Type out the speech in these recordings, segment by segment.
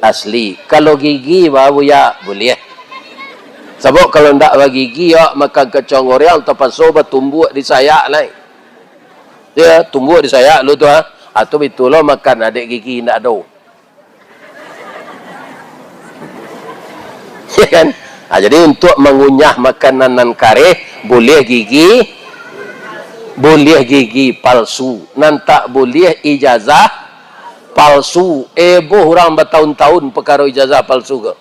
asli. Kalau gigi baru ya boleh. Sebab kalau ndak bagi gigi ya makan kacang goreng terpaksa bertumbuh di sayak lain. Dia tumbuh di sayak lu tu atau betul lo makan adik gigi ndak ada. Ya kan? Jadi untuk mengunyah makanan nan kareh boleh gigi palsu. Nan tak boleh ijazah palsu. Boh orang bertahun-tahun perkara ijazah palsu ke.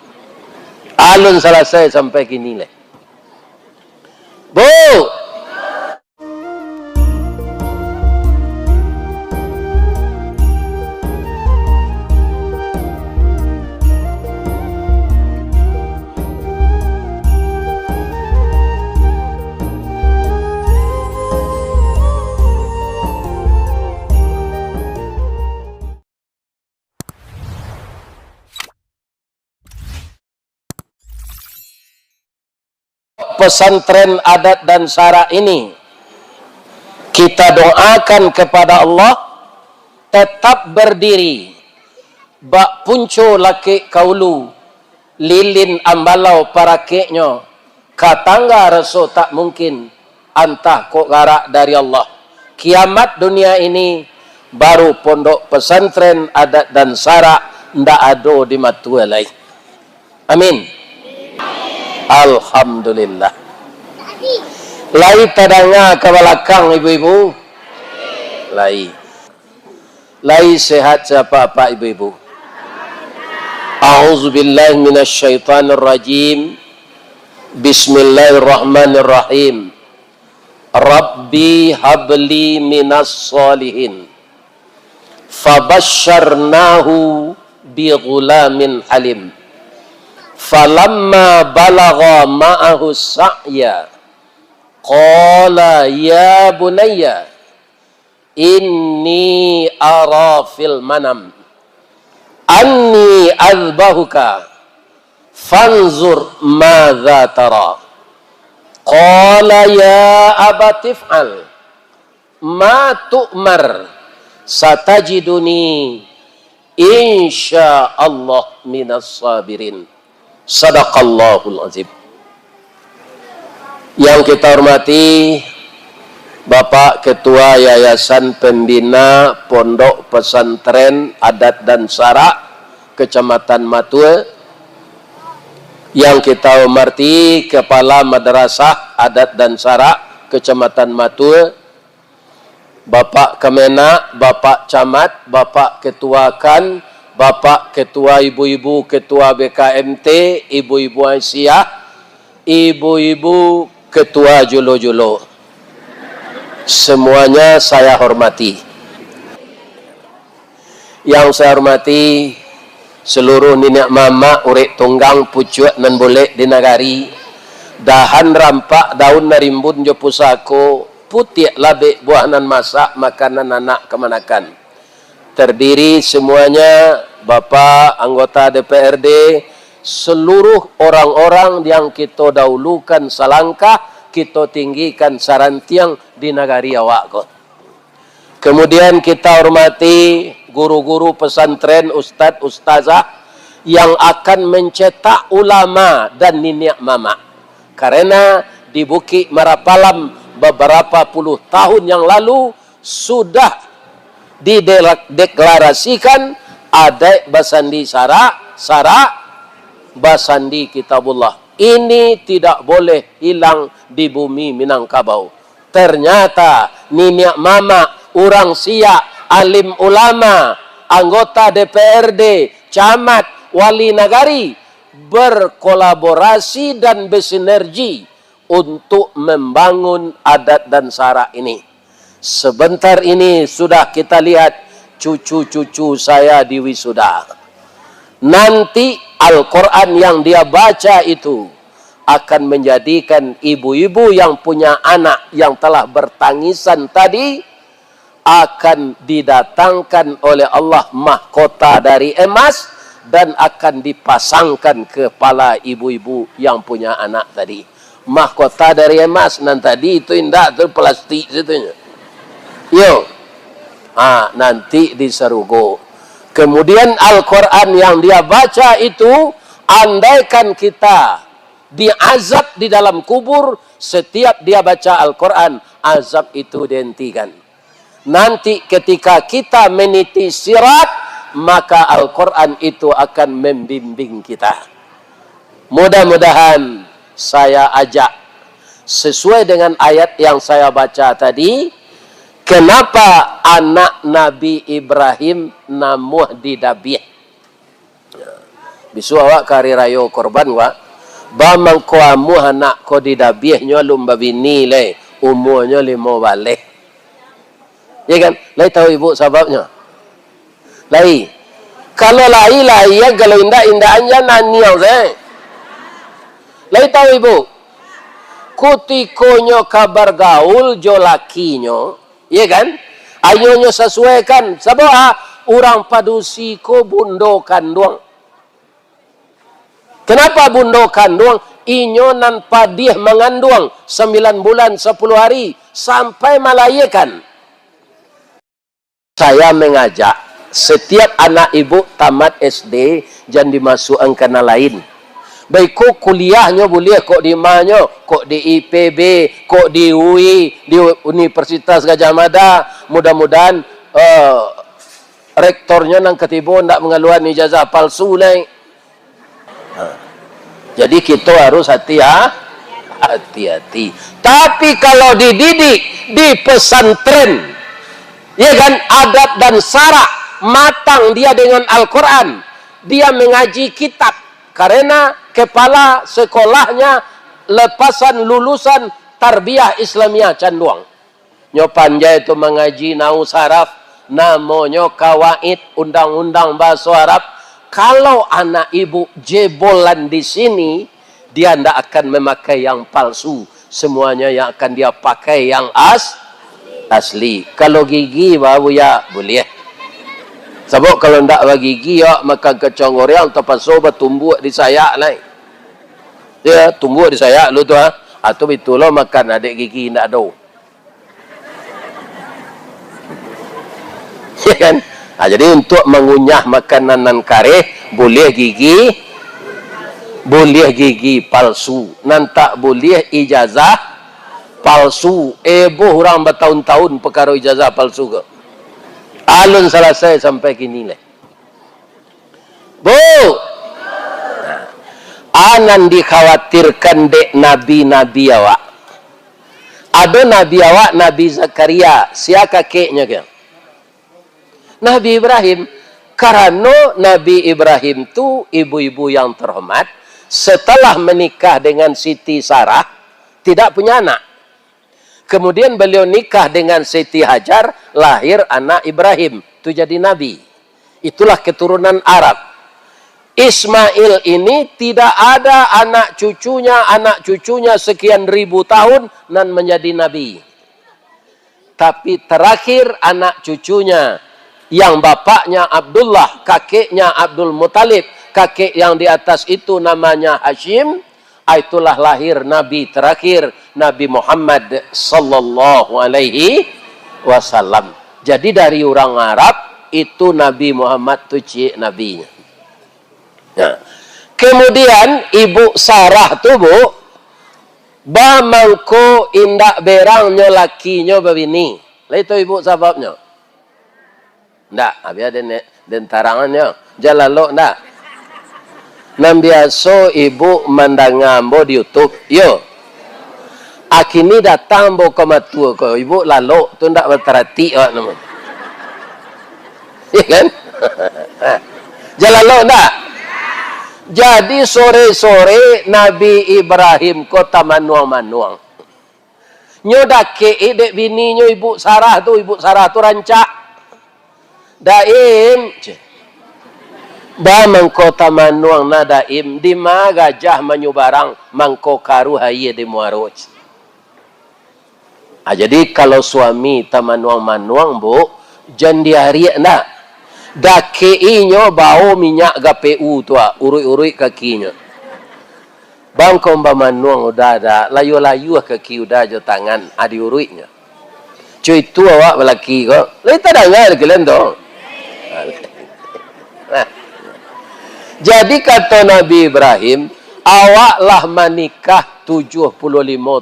Alun selesai sampai kini lah. Bu. Pesantren adat dan syarak ini kita doakan kepada Allah tetap berdiri bak punco laki kaulu lilin ambalau para keknya katangga reso tak mungkin antah kok garak dari Allah. Kiamat dunia ini baru pondok pesantren adat dan syarak ndak ada di matua lain. Amin. Alhamdulillah. Lai tadanga ke belakang ibu-ibu. Lai sehat siapa apa ibu-ibu. A'udzubillahi minasyaitonir rajim. Bismillahirrahmanirrahim. Rabbi habli minas solihin. Fabasyarnahu bi ghulamin halim. Falamma balagha ma'ahu sa'ya qala ya bunayya inni ara fil manam anni azbahuka fanzur madza tara qala ya abati if'al ma tu'mar satajiduni insyaallah minas sabirin. Sadaqallahul azim. Yang kita hormati Bapak Ketua Yayasan Pembina Pondok Pesantren Adat dan Syarak Kecamatan Matua, yang kita hormati Kepala Madrasah Adat dan Syarak Kecamatan Matua, Bapak Kemenak, Bapak Camat, Bapak Ketua Kan, Bapak Ketua Ibu-Ibu, Ketua BKMT, Ibu-Ibu Aisyah, Ibu-Ibu Ketua Julo-Julo. Semuanya saya hormati. Yang saya hormati seluruh nenek mama, urek tunggang, pucuak nan boleh di nagari. Dahan rampak, daun narimbun jo pusako, putih labek buah nan masak, makanan anak kemanakan. Terdiri semuanya Bapak anggota DPRD, seluruh orang-orang yang kita dahulukan salangkah, kita tinggikan sarantiang di nagari awak kot. Kemudian kita hormati guru-guru pesantren, ustadz, ustazah yang akan mencetak ulama dan niniak mama. Karena di Bukit Marapalam beberapa puluh tahun yang lalu sudah dideklarasikan ada basandi syarak basandi kitabullah. Ini tidak boleh hilang di bumi Minangkabau. Ternyata niniak mama, orang siak, alim ulama, anggota DPRD, camat, wali nagari berkolaborasi dan bersinergi untuk membangun adat dan syarak ini. Sebentar ini sudah kita lihat cucu-cucu saya di wisuda. Nanti Al-Quran yang dia baca itu akan menjadikan ibu-ibu yang punya anak yang telah bertangisan tadi akan didatangkan oleh Allah mahkota dari emas dan akan dipasangkan kepala ibu-ibu yang punya anak tadi. Mahkota dari emas nan tadi itu indah tu plastik situnya. Yo, nanti di Sarugo. Kemudian Al-Quran yang dia baca itu, andaikan kita diazab di dalam kubur, setiap dia baca Al-Quran, azab itu dihentikan. Nanti ketika kita meniti sirat, maka Al-Quran itu akan membimbing kita. Mudah-mudahan saya ajak, sesuai dengan ayat yang saya baca tadi, kenapa anak Nabi Ibrahim namuh didabih. Bisu awak kari rayo korban wa, bamang ko amuh anak ko didabihnya lumba bini le, umurnya 5 balik. Ya kan? Lai tahu ibu sebabnya? Lai. Kalau lai ya, kalau indah-indahnya naniau saya. Lai tahu ibu? Kutikonyo kabar gaul jo lakinyo, ya kan? Ayonyo sesuaikan. Sebab orang padusi ko bundokan doang. Kenapa bundokan doang? Inyo nan padih mengandung 9 bulan 10 hari sampai melahirkan. Saya mengajak setiap anak ibu tamat SD jangan dimasukkan ke lain. Baik kok kuliahnya boleh, kok di mana, kok di IPB, kok di UI, di Universitas Gajah Mada. Mudah-mudahan rektornya nang ketibo ndak mengeluarkan ijazah palsu lai. Jadi kita harus hati-hati. Tapi kalau dididik di pesantren, ya kan, adab dan syarak matang dia dengan Al-Quran, dia mengaji kitab, karena kepala sekolahnya lepasan lulusan tarbiyah Islamiyah canduang. Nyopanja itu mengaji nau saraf, namanya kawaid, undang-undang bahasa Arab. Kalau anak ibu jebolan di sini, dia tidak akan memakai yang palsu. Semuanya yang akan dia pakai yang asli. Kalau gigi baru ya boleh. Sebab kalau tidak bagi gigi ya, maka kecongor yang terpaso bertumbuh di saya lah. Ya, tumbuh di saya lu tu atau betul lo makan adik gigi tidak ada. Ya kan? Jadi untuk mengunyah makanan nan kareh boleh gigi palsu, nan tak boleh ijazah palsu. Boh orang bertahun-tahun perkara ijazah palsu ke. Alun selesai sampai kini lah. Anan dikhawatirkan dek nabi-nabi awak. Ada nabi awak, Nabi Zakaria, siapa kakeknya ke? Nabi Ibrahim. Karena Nabi Ibrahim tu ibu-ibu yang terhormat, setelah menikah dengan Siti Sarah tidak punya anak. Kemudian beliau nikah dengan Siti Hajar, lahir anak Ibrahim, itu jadi nabi. Itulah keturunan Arab. Ismail ini tidak ada anak cucunya sekian ribu tahun dan menjadi nabi. Tapi terakhir anak cucunya yang bapaknya Abdullah, kakeknya Abdul Muttalib, kakek yang di atas itu namanya Hashim, itulah lahir Nabi terakhir, Nabi Muhammad sallallahu alaihi wasallam. Jadi dari orang Arab itu Nabi Muhammad tu cik nabinya. Nah, kemudian ibu Sarah tu bu, bamangko indak berangnya lakinya babini. Lah itu ibu sebabnya. Ndak, habis ada dentarangannya. Jalan lo ndak. Nam biasa ibu mandangambo di YouTube. Yo. Akini datang bo kematua ko ibu lalu tu ndak berterati awak nama. Ya kan? Jalan lo ndak. Jadi sore-sore Nabi Ibrahim kota manuang-manuang. Nyodake dek bininya ibu Sarah tu rancak. Daim ba mangkota manuang na daim di ma gajah menyubarang mangko karu haye di muaroj. Jadi kalau suami tamanuang-manuang bu jan diari na dakeinyo bau minyak GPU tu urui-urui kakinya. Bang komba manuang udah ada layu-layu kaki udah jo tangan adi uruinya. Cuy tu awak lelaki kok. Lai tak dengar kalian tu. Nah, jadi kata Nabi Ibrahim, awaklah menikah 75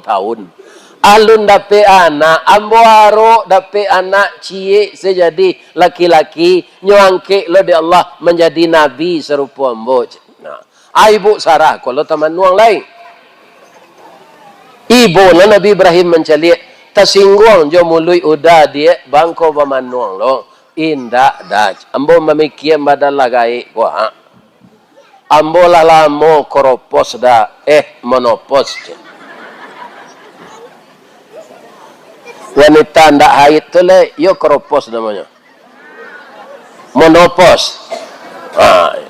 tahun. Alun dapat anak, ambo arok dapat anak ciek sejadi laki-laki, nyangke lo di Allah menjadi nabi serupa ambo. Nah, ibu Sarah kalau teman nuang lain. Ibu Nabi Ibrahim mencalik, tersinggung jo mului udah dia bangko bamanuang lo. Indak dah. Ambo memikir badan lagai wah. Ambo lah lamo koropos dah monopos. Wanita ndak haid tu le, yo koropos namanya. Monopos. Ya.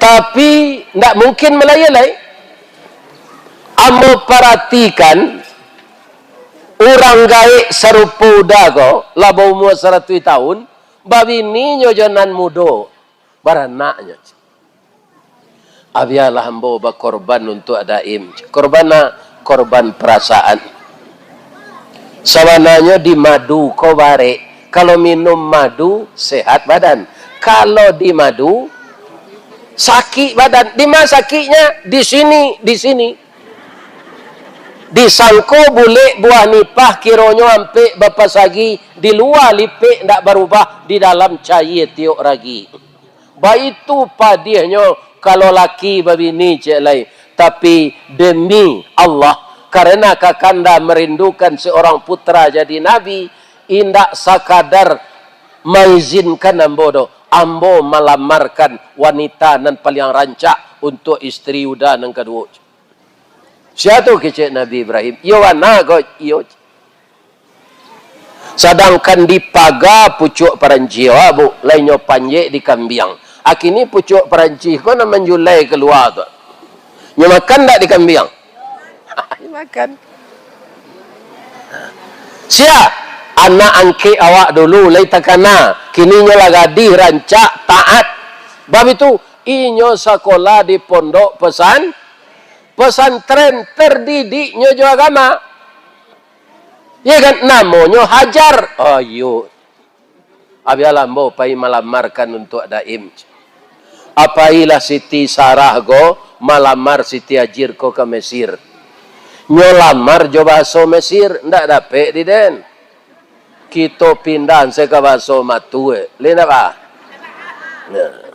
Tapi ndak mungkin melayalai. Ambo perhatikan orang gaik serupa dago, laba umur 100 tahun, babi ni nyojonan mudo, baranaknya. Abiyalah ambo berkorban untuk adaim. Korban perasaan. Sebenarnya di madu kau bare. Kalau minum madu sehat badan. Kalau di madu sakit badan. Di mana sakitnya? Di sini. Disangko boleh buah nipah kironyo ampe bapas lagi di luar lipik ndak berubah di dalam cair tiuk ragi. Baik itu padihnya kalau laki babini cek lain. Tapi demi Allah, karena kakanda merindukan seorang putra jadi nabi, indak sakadar mengizinkan ambo melamarkan wanita nan paling rancak untuk istri udah nang kedua. Siapa kecek Nabi Ibrahim? Yowana go iyo. Sedangkan di paga pucuk peranci bu, lainnya panjek di kambiang. Akini pucuk peranci kau nak menjulai keluar tu. Makan tak di kambiang? Makan. Siap anak angke awak dulu lai takana. Kini nyola gadih rancak taat. Bab itu inyo sekolah di pondok pesantren terdidiknya jo agama. Ya kan namanya hajar. Ayo. Abialah mau pai malamarkan untuk daim. Apailah Siti Sarah go malamar Siti Hajir ko ke Mesir. Nyolamar jo baso Mesir ndak dapet di den. Kita pindah se ke baso matue. Lena ba? Nah.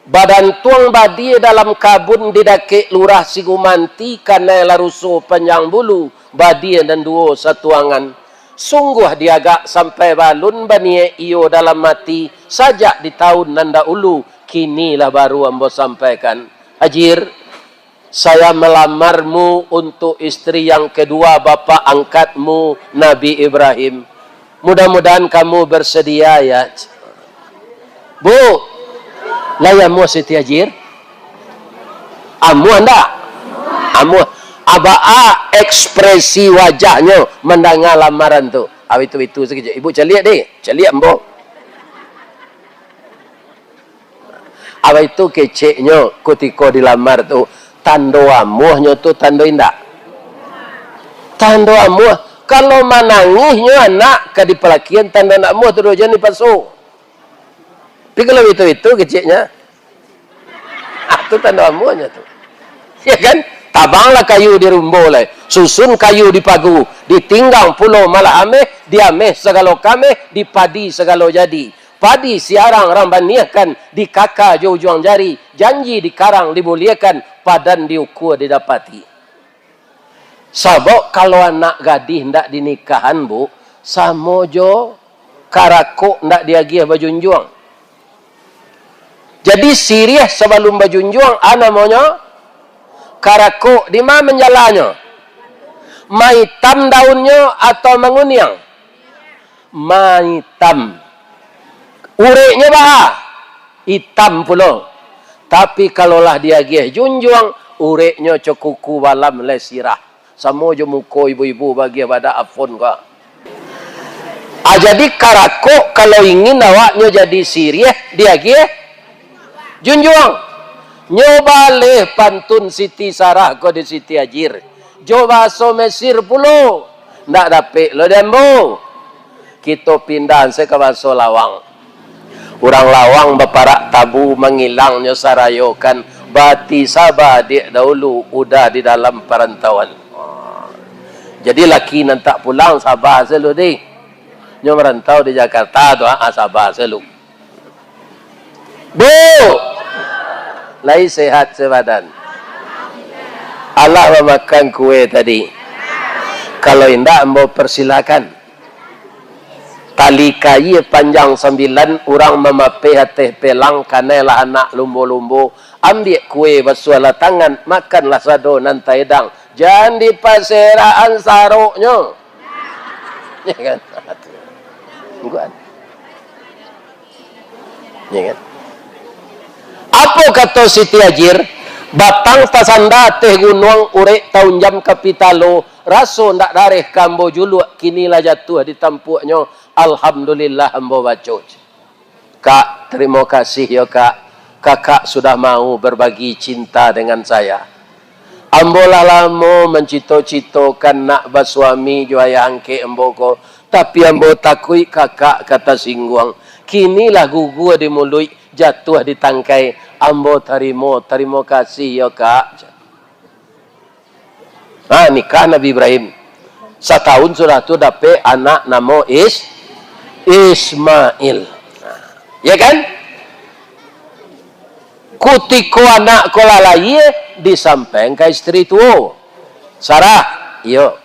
Badan tuang badi dalam kabun didake lurah Sigumanti karena laruso panjang bulu badi dan duo satuangan. Sungguh diagak sampai balun banie iyo dalam mati sajak di tahun nanda ulu. Kinilah baru ambo sampaikan. Hajir, saya melamarmu untuk istri yang kedua bapa angkatmu Nabi Ibrahim. Mudah-mudahan kamu bersedia ya. Bu, layamu Siti Hajir? Amu anda? Amu. Abaa ekspresi wajahnya mendengar lamaran tu. Itu sekejap. Ibu celiak deh. Celiak mbok. Apa itu keceknya ketika dilamar tu. Tando amuhnya tu tando indah. Tando amuh. Kalau menangisnya anak ke di pelakian tanda anak amuh tu dua ni pasu. Tapi kalau itu keceknya. Itu tanda amuhnya tu. Ya kan? Tabanglah kayu di rumbole, susun kayu di pagu, ditinggang pulau malah ameh, diameh segala kameh, dipadi segala jadi. Padi siarang rambaniakan, di kakak jauh-jauh jari, janji di karang dimuliakan, padan diukur didapati. Sabok kalau anak gadih ndak dinikahan bu, samojo karakok ndak diagiah bajunjuang. Jadi siriah sebelum bajunjuang, namanya karakuk di mana menjalannya? Maitam daunnya atau menguniang? Maitam. Ureknya bah hitam pula. Tapi kalaulah dia gih junjuang, ureknya cukuku balam lesirah. Sama je muka ibu-ibu bagi pada afon kau. Jadi karakuk kalau ingin awaknya jadi siriah, dia gih junjuang. Nyoba leh pantun Siti Sarah ko di Siti Hajir. Coba so Mesir puluh. Ndak dapet lo dembo. Kita pindah se ke baso lawang. Urang lawang beparak tabu mengilangnya sarayokan bati sabah dia dahulu udah di dalam perantauan. Jadi laki nan tak pulang Sabah selalu deh. Nyo merantau di Jakarta tu Sabah selalu. Bu, lai sehat sebadan. Allah memakan kue tadi. Kalau indah mau persilakan. Tali kayu panjang 9 orang memapai hati pelang kanelah anak lumbo-lumbo. Ambil kue basuhlah tangan, makanlah sado nan taedang. Jangan di paseraan saruknya. Ya kan? Bukan. Ya kan? Apa kata Siti Ajir? Batang pasanda teh gunung urek tahun jam kapitalo. Raso ndak dareh kambo juluk kinilah jatuh di tampuknya. Alhamdulillah ambo baca. Kak, terima kasih ya kak. Kakak sudah mau berbagi cinta dengan saya. Ambo lah lama mencito-citokan nak bersuami juaya angke ambo ko. Tapi ambo takui kakak kata singguang. Kinilah gugu di mulut jatuh di tangkai. Ambo terima kasih ya kak. Nah nikah Nabi Ibrahim. Setahun sudah tu dapat anak nama Ismail. Ya kan? Kutiko anak ko lalai disampaikan ke istri tu. Sarah, yo.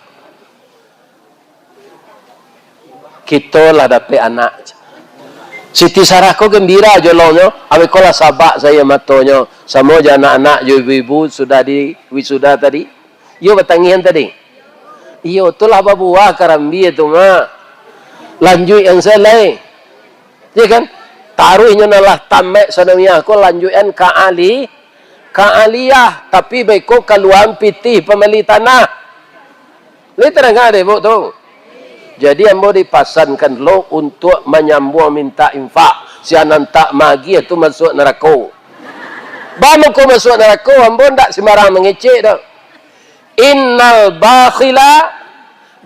Kita lah dapat anak. Siti Sarah ko gembira jolongnya. Awe ko lah sabak saya matonya. Sama je anak-anak ibu-ibu sudah di wisuda tadi. Yo bertangian tadi. Yo itulah babuah karambi itu mah. Lanjut yang selai. Ya kan? Taruhnya nalah tamek sanamnya aku lanjutan Aliyah tapi baiko keluar pitih pemeli tanah. Ini terang ada bu tu. Jadi ambo dipasankan lo untuk menyambung minta infak. Si anan tak magi itu masuk neraka. Bamu ko masuk neraka ambo ndak sembarang mengecek dah. Innal bakhila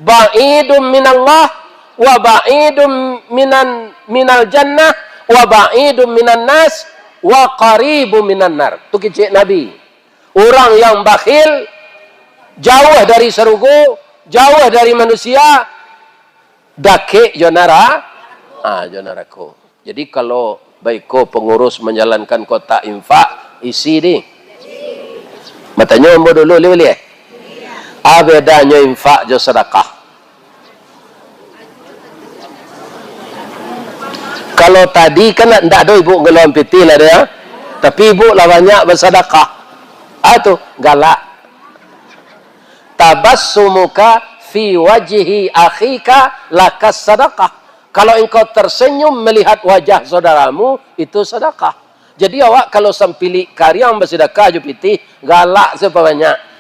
ba'idum minallah wa ba'idum minal jannah wa ba'idum minan nas wa qaribum minan nar. Itu kecek Nabi. Orang yang bakhil jauh dari surga, jauh dari manusia, dake jonara, jonarako. Jadi kalau baiko pengurus menjalankan kotak infak, isi di. Matanya ambo dulu boleh. Bedanya infak jo sedekah. Kalau tadi kan ndak ada ibu ngeluam piti lah dia. Tapi ibu lah banyak bersedekah. Itu galak. Tabassumuka fi wajhi akhika lakas sedekah. Kalau engkau tersenyum melihat wajah saudaramu itu sedekah. Jadi awak kalau sampili karya bersedekah jo piti galak sepa banyak.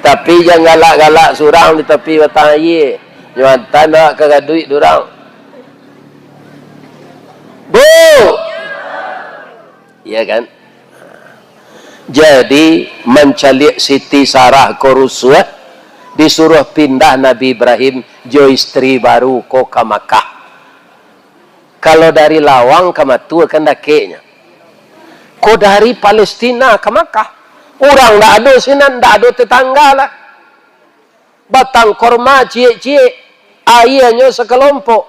Tapi jangan galak-galak surang di tepi batang air. Jangan tanda kagak duit durang. Bu. Iya kan? Jadi mencalik Siti Sarah korusuh disuruh pindah Nabi Ibrahim jo istri baru ko ke Makkah. Kalau dari Lawang ke Matu kan dakeknya. Ko dari Palestina ke Makkah. Orang tak ada sinan, tak ada tetangga lah. Batang korma, cie-cie, airnya sekelompok.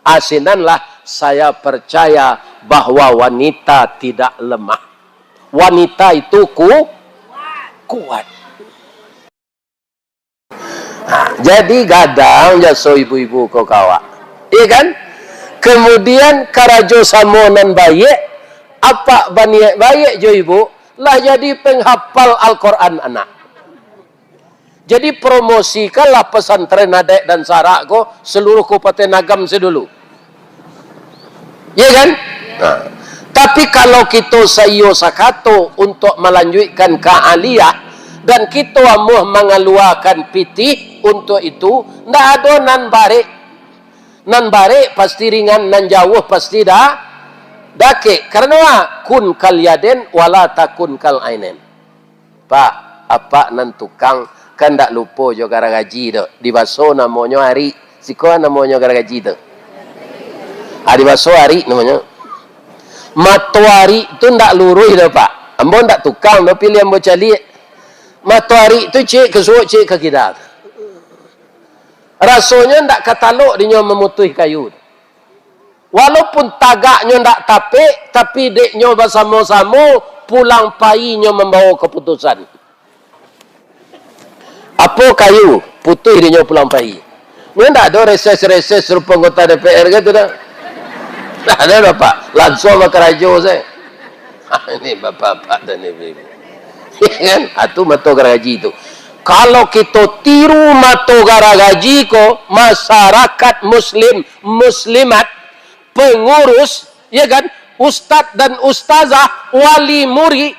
Asinanlah saya percaya bahwa wanita tidak lemah. Wanita itu kuat. Jadi gadang jaso ibu-ibu kau kawa. Iya kan? Kemudian karajo samonan baik, apa baniak baik jo ibu? Lah jadi penghafal Al-Quran anak. Jadi promosikanlah pesantren adek dan sarak ko seluruh Kabupaten Agam sedulu. Ya kan? Nah. Tapi kalau kita sayo sakato untuk melanjutkan ke aliyah dan kita amuh mengeluarkan piti untuk itu, ndak ada nan barik. Nan barik pasti ringan, nan jauh pasti dah dake. Karena kun kal yaden wala takun kal ainen. Pak, apa nan tukang kan tak lupa jo gara gaji dak. Di baso namanya hari Siko namanya gergaji itu. Hari Matuari namanya. Matuari itu ndak lurus dah Pak. Ambo ndak tukang, dah pilih ambo cali. Matuari itu cik ke suuk, cik ke kita. Rasanya ndak kataluk dia memutih kayu. Walaupun tagaknya ndak tapi deknya bersama-sama pulang payinya membawa keputusan. Apa kayu? Putih dia pulang payi. Ini ndak ada reses-reses serupa anggota DPR gitu dah. Tak ada Bapak. Langsung ke kerajo saya. Ini bapak-bapak dan ibu-ibu. Kan? Itu mata garaji itu. Kalau kita tiru mata garaji ko, masyarakat muslim, muslimat, pengurus, ya kan, ustadz dan ustazah, wali murid,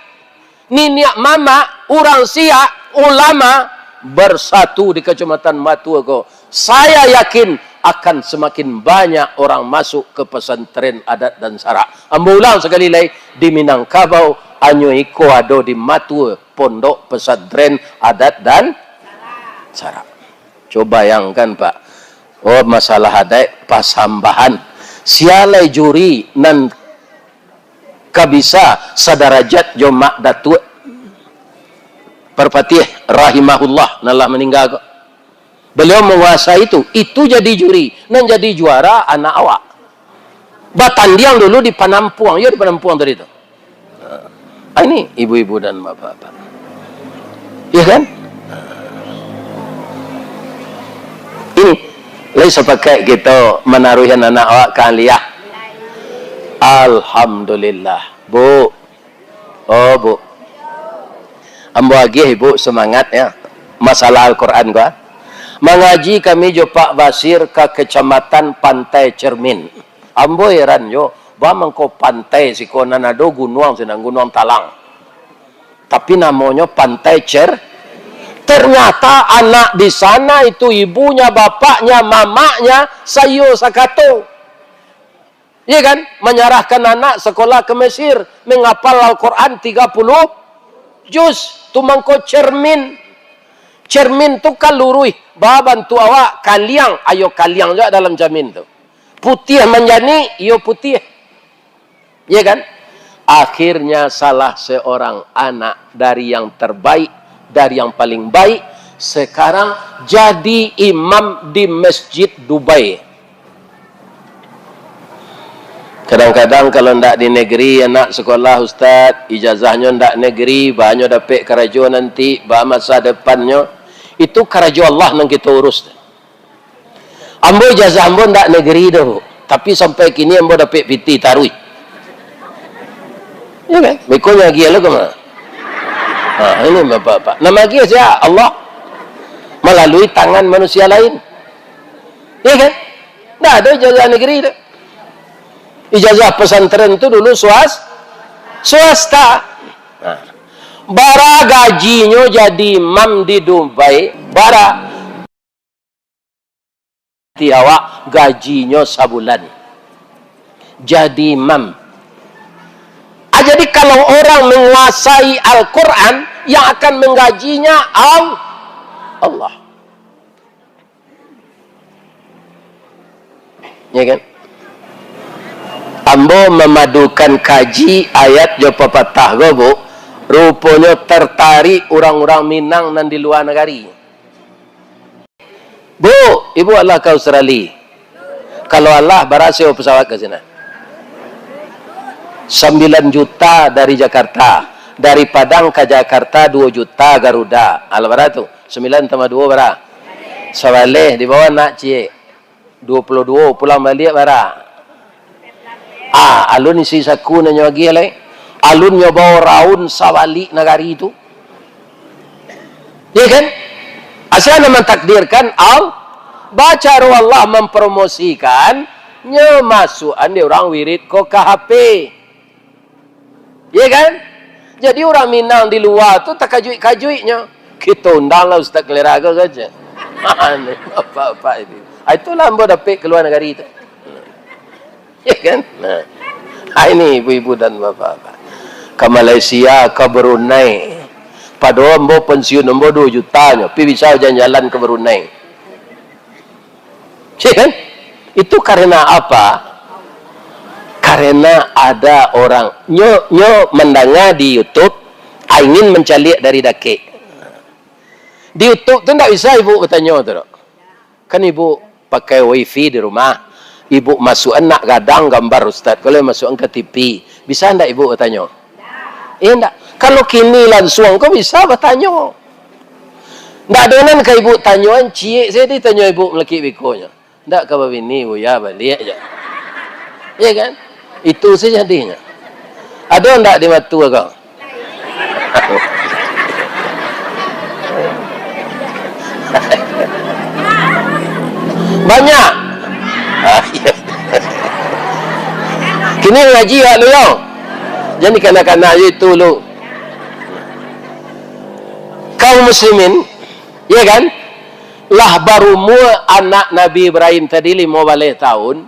niniak mama, orang sia, ulama, bersatu di Kecamatan Matua ko. Saya yakin akan semakin banyak orang masuk ke pesantren adat dan syarak. Ambo ulang sekali lagi, di Minangkabau, anyo iko ado di Matua, pondok pesantren adat dan syarak. Coba bayangkan Pak, oh masalah adat pasambahan. Sialai juri nan kabisa sadarajat jomak datuk Perpatih rahimahullah nalah meninggal kok. Beliau menguasai itu jadi juri dan jadi juara anak awak. Batandiang dulu di Panampuang, ya di Panampuang tadi itu. Ini ibu-ibu dan bapak-bapak. Iya kan? Ini lain sepakai kita menaruhkan anak awak ke aliyah. Alhamdulillah, Bu. Oh, Bu. Ambo lagi ibu semangat ya. Masalah Al-Quran gua. Mengaji kami jo Pak Basir ke Kecamatan Pantai Cermin. Ambo heran yo, ba mengko pantai si konan ado gunung senang gunung Talang. Tapi namanya Pantai Ternyata anak di sana itu ibunya, bapaknya, mamanya sayo sakato. Iya kan? Menyerahkan anak sekolah ke Mesir, menghafal Al-Quran 30 juz, tu mengko cermin. Cermin tu kalurui, bantu awak kaliang, ayo kaliang juga dalam cermin tu. Putih menjani, iyo putih. Iya kan? Akhirnya salah seorang anak dari yang terbaik, dari yang paling baik, sekarang jadi imam di Masjid Dubai. Kadang-kadang kalau ndak di negeri anak sekolah ustaz, ijazahnya ndak negeri, banyak dapat kerajo nanti, bah masa depannya itu kerajo Allah yang kita urus. Ambo ijazah ambo ndak negeri dah, tapi sampai kini ambo dapat piti tarui. Ya kan? Mekonya lagi lo kemana? Ini bapak-bapak. Nama dia siapa? Allah melalui tangan manusia lain. Ya kan? Ndak ada ijazah negeri dah. Ijazah pesantren itu dulu swasta. Nah, bara gajinya jadi imam di Dubai, bara awak gajinya sabulan jadi imam. Jadi kalau orang menguasai Al-Quran, yang akan menggajinya Allah. Ya kan? Ambo memadukan kaji ayat jo pepatah gobo, rupanya tertarik orang-orang Minang dan di luar negeri. Bu, ibu Allah ke Australia. Kalau Allah berhasil pesawat ke sana. 9 juta dari Jakarta. Dari Padang ke Jakarta 2 juta Garuda. Al-Bara tu 9 tambah 2 bara. Sawaleh di bawah nak cie 22 pulang balik bara. Alun isi saku nanya lagi le. Alun nyoba raun sawali negari itu. Ya kan? Asal mentakdirkan baca Allah mempromosikan nyemasukan dia orang wirid ko KHP. Ya kan? Jadi orang Minang di luar tu tak kajuik-kajuiknya. Kita undanglah Ustaz Keleraga saja. Apa-apa itu. Itulah ambo dapat keluar negari itu. Ya kan? Nah. Ini ibu-ibu dan bapak-bapak. Ke Malaysia, ke Brunei. Pada ambo pensiun ambo 2 jutanya. Tapi bisa jalan-jalan ke Brunei. Ya kan? Itu karena apa? Karena ada orang nyo mendengar di YouTube ingin mencari dari dake. Di YouTube tu tak bisa ibu bertanya tu. Kan ibu pakai wifi di rumah. Ibu masuk nak gadang gambar ustaz. Kalau masuk ke TV, bisa enggak ibu bertanya? Ya enggak. Kalau kini langsung kau bisa bertanya. Enggak dengan ke ibu tanyaan cik saya ditanya ibu melekit bikonya. Enggak ke bini ibu ya balik aja. Ya kan? Itu saja jadinya. Ada enggak di mata kau? Banyak. Kini ngaji ya lu yo. Jadi kanak-kanak itu lu. Kaum muslimin, ya kan? Lah baru anak Nabi Ibrahim tadi 15 tahun,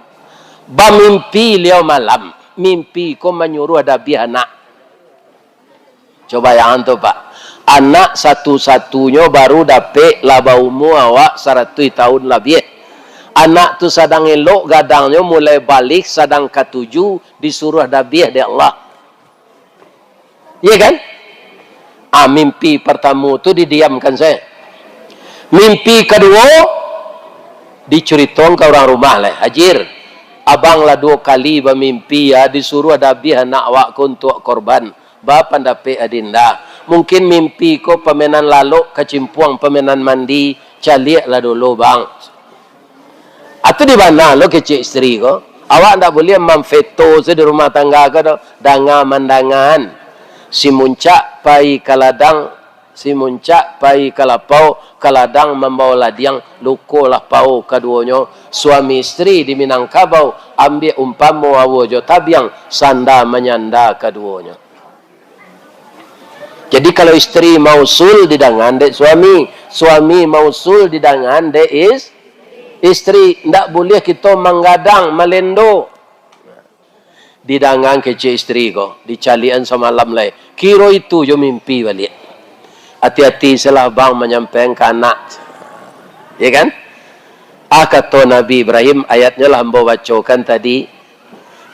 bermimpi liau malam. Mimpi ko menyuruh ada anak. Coba yang tu Pak. Anak satu-satunya baru dapat laba umur awak 100 tahun lebih. Anak tu sedang elok gadangnya mulai balik sedang ketujuh disuruh dabiah di Allah. Ya kan? Mimpi pertama tu didiamkan saya. Mimpi kedua diceritakan ke orang rumah lah. Hajir, abang lah 2 kali bermimpi ya disuruh dabiah anak awak untuk korban. Bapa dapat adinda. Mungkin mimpi ko pemenan lalu kecimpuang pemenan mandi caliak lah dulu bang. Atau di mana lo kecik isteri ko? Awak tak boleh memveto di rumah tangga ko do. Dangan mandangan. Si muncak pai kaladang, si muncak pai kalapau, kaladang membawa ladiang, lukolah pau keduanya. Suami isteri di Minangkabau ambil umpamu awojo tabiang, sanda menyanda keduanya. Jadi kalau istri mausul di dangan dek suami, suami mausul di dangan dek istri, ndak boleh kita menggadang melendo. Di dangan kece istri ko, dicalian semalam lai. Kiro itu jo mimpi balik. Hati-hati salah bang menyampaikan ke anak. Ya kan? Kata Nabi Ibrahim ayatnya lah hamba bacakan tadi.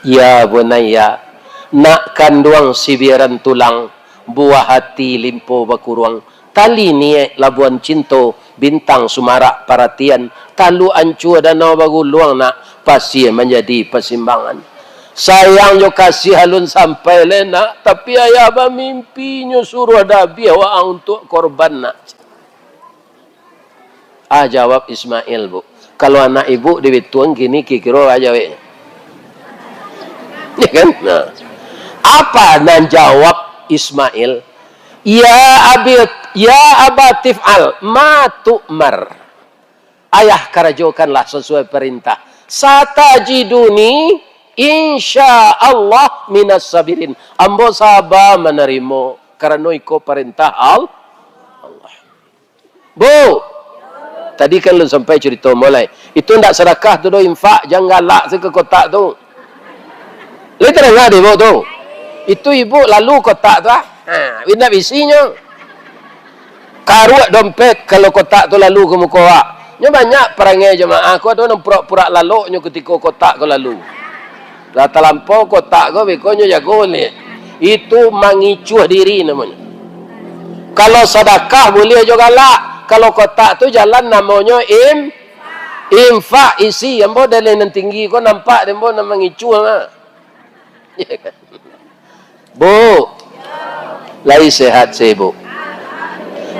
Ya bunayya, nak kanduang sibiran tulang, buah hati limpo bakuruang. Tali ni labuan cinto, bintang sumarak perhatian. Talu ancu danau baguluang nak pasti menjadi persimbangan. Sayang jo kasih halun sampai lena, tapi ayah bermimpi nyo suruh ada biawa untuk korban nak. Jawab Ismail bu. Kalau anak ibu dibituan gini kikiro aja we. Ya kan? Nah. Apa nan jawab Ismail? Ya abatif al ma tu'mar. Ayah karajokanlah sesuai perintah. Satajiduni insya Allah minas sabirin. Ambo sabar menerima karena iko perintah Allah. Bu, tadi kan lu sampai cerita mulai. Itu ndak sedekah tu do infak, jangan galak ke kotak tu. Lu terang di bu tu. Itu ibu lalu kotak tu bina bisinya. Karuak dompet kalau kotak tu lalu ke muka awak. Nya banyak perangai jemaah aku ada nang pura-pura lalu nya ketika kotak ko lalu. Dah terlampau kotak ko bekonyo jago ni. Itu mengicuh diri namanya. Kalau sedekah boleh juga galak. Kalau kotak tu jalan namanya infak isi. Ambo dari nan tinggi ko nampak dembo nak mengicuh mah. Ya kan? Bu. Lai sehat saya bu.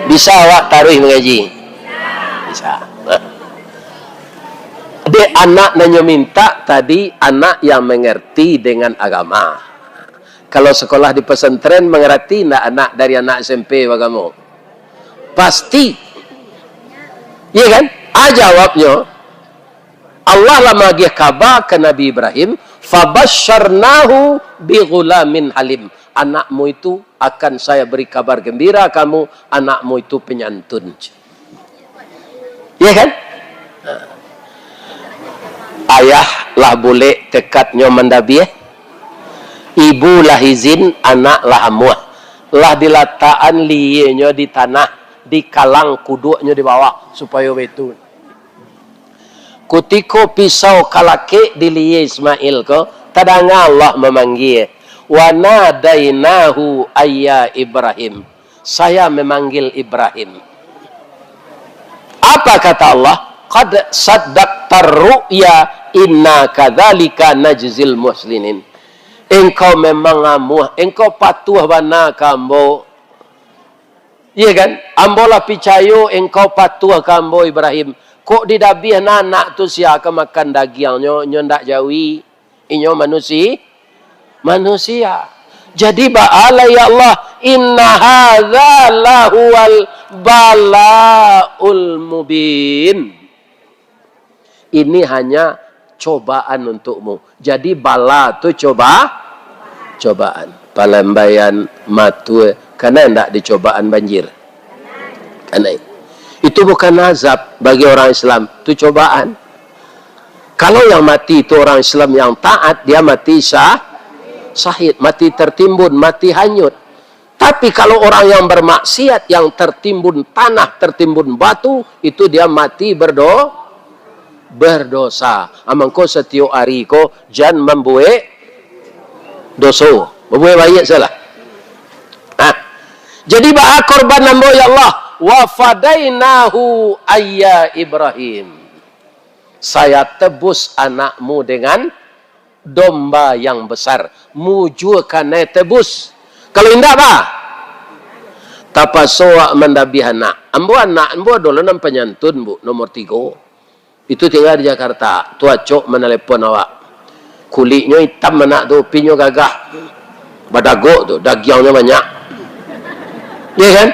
Bisa awak taruh mengaji? Bisa. Dia anak nanya minta tadi anak yang mengerti dengan agama. Kalau sekolah di pesantren mengerti nak anak dari anak SMP bagaimana? Pasti. Iya kan? Jawabnya Allah lah bagi kabar ke Nabi Ibrahim, fabasyarnahu bi ghulamin halim. Anakmu itu akan saya beri kabar gembira kamu, anakmu itu penyantun. Iya kan? Ayah lah boleh tekadnya mendabiah. Ibu lah izin, anak lah amuah. Lah dilataan liyenya di tanah, di kalang kuduknya di bawah supaya betul. kutiko pisau kalake diliye Ismail ko, tadanga Allah memanggil. Wa nadainahu ayya Ibrahim. Saya memanggil Ibrahim. Apa kata Allah? Qad saddaqtar ru'ya inna kadzalika najzil muhsinin. Engkau memang amuh, engkau patuh bana kambo. Iya kan? Ambola picayo engkau patuh kambo Ibrahim. Kok didabih anak tu siapa makan dagingnya, nyo ndak jawi, inyo manusia. Jadi ba'ala ya Allah, inna hadza lahuwal balaul mubin. Ini hanya cobaan untukmu. Jadi bala tu cobaan. Palambayan matu karena hendak dicobaan banjir. Karena itu bukan azab bagi orang Islam, itu cobaan. Kalau yang mati itu orang Islam yang taat, dia mati syahid, mati tertimbun, mati hanyut. Tapi kalau orang yang bermaksiat, yang tertimbun tanah, tertimbun batu, itu dia mati berdosa. Amangko setiap hari ko jan membuat dosa, membuat bayat salah. Jadi ba'a korban nambo ya Allah, wa fadainahu ayya Ibrahim. Saya tebus anakmu dengan domba yang besar. Muju kana tebus. Kalau indah apa? Tapasoa mendabi anak. Ambo dulu nam penyantun bu, nomor 3. Itu tinggal di Jakarta. Tua cok menelepon awak. Kulitnya hitam anak tu, pinyo gagah. Badagok tu, dagingnya banyak. Ya kan?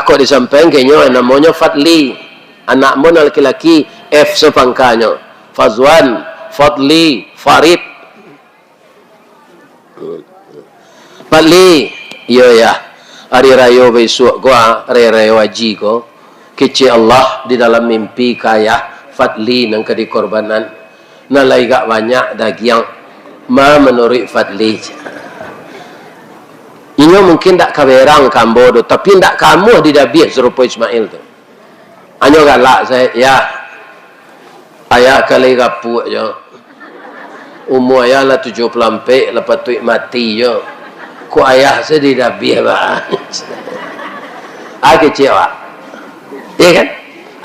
Aku disampaikan kayaknya namanya Fadli. Anak mo na laki-laki, F sepangkanya. Fazwan, Fadli, Farid. Fadli, iya ya. Hari raya besok gua, hari raya haji ko. Kece Allah di dalam mimpi kaya Fadli nang kedi korbanan. Nalai gak banyak daging. Ma menurut Fadli. Inyo mungkin tak kaberang kambodo, tapi tak kamu didabih serupa Ismail tu. Anyo galak saya, ya. Ayah kali gapu aja. Umur ayah lah 70 lampe, lepas tu mati je. Ku ayah saya didabih bah. Kecewa. Ya kan?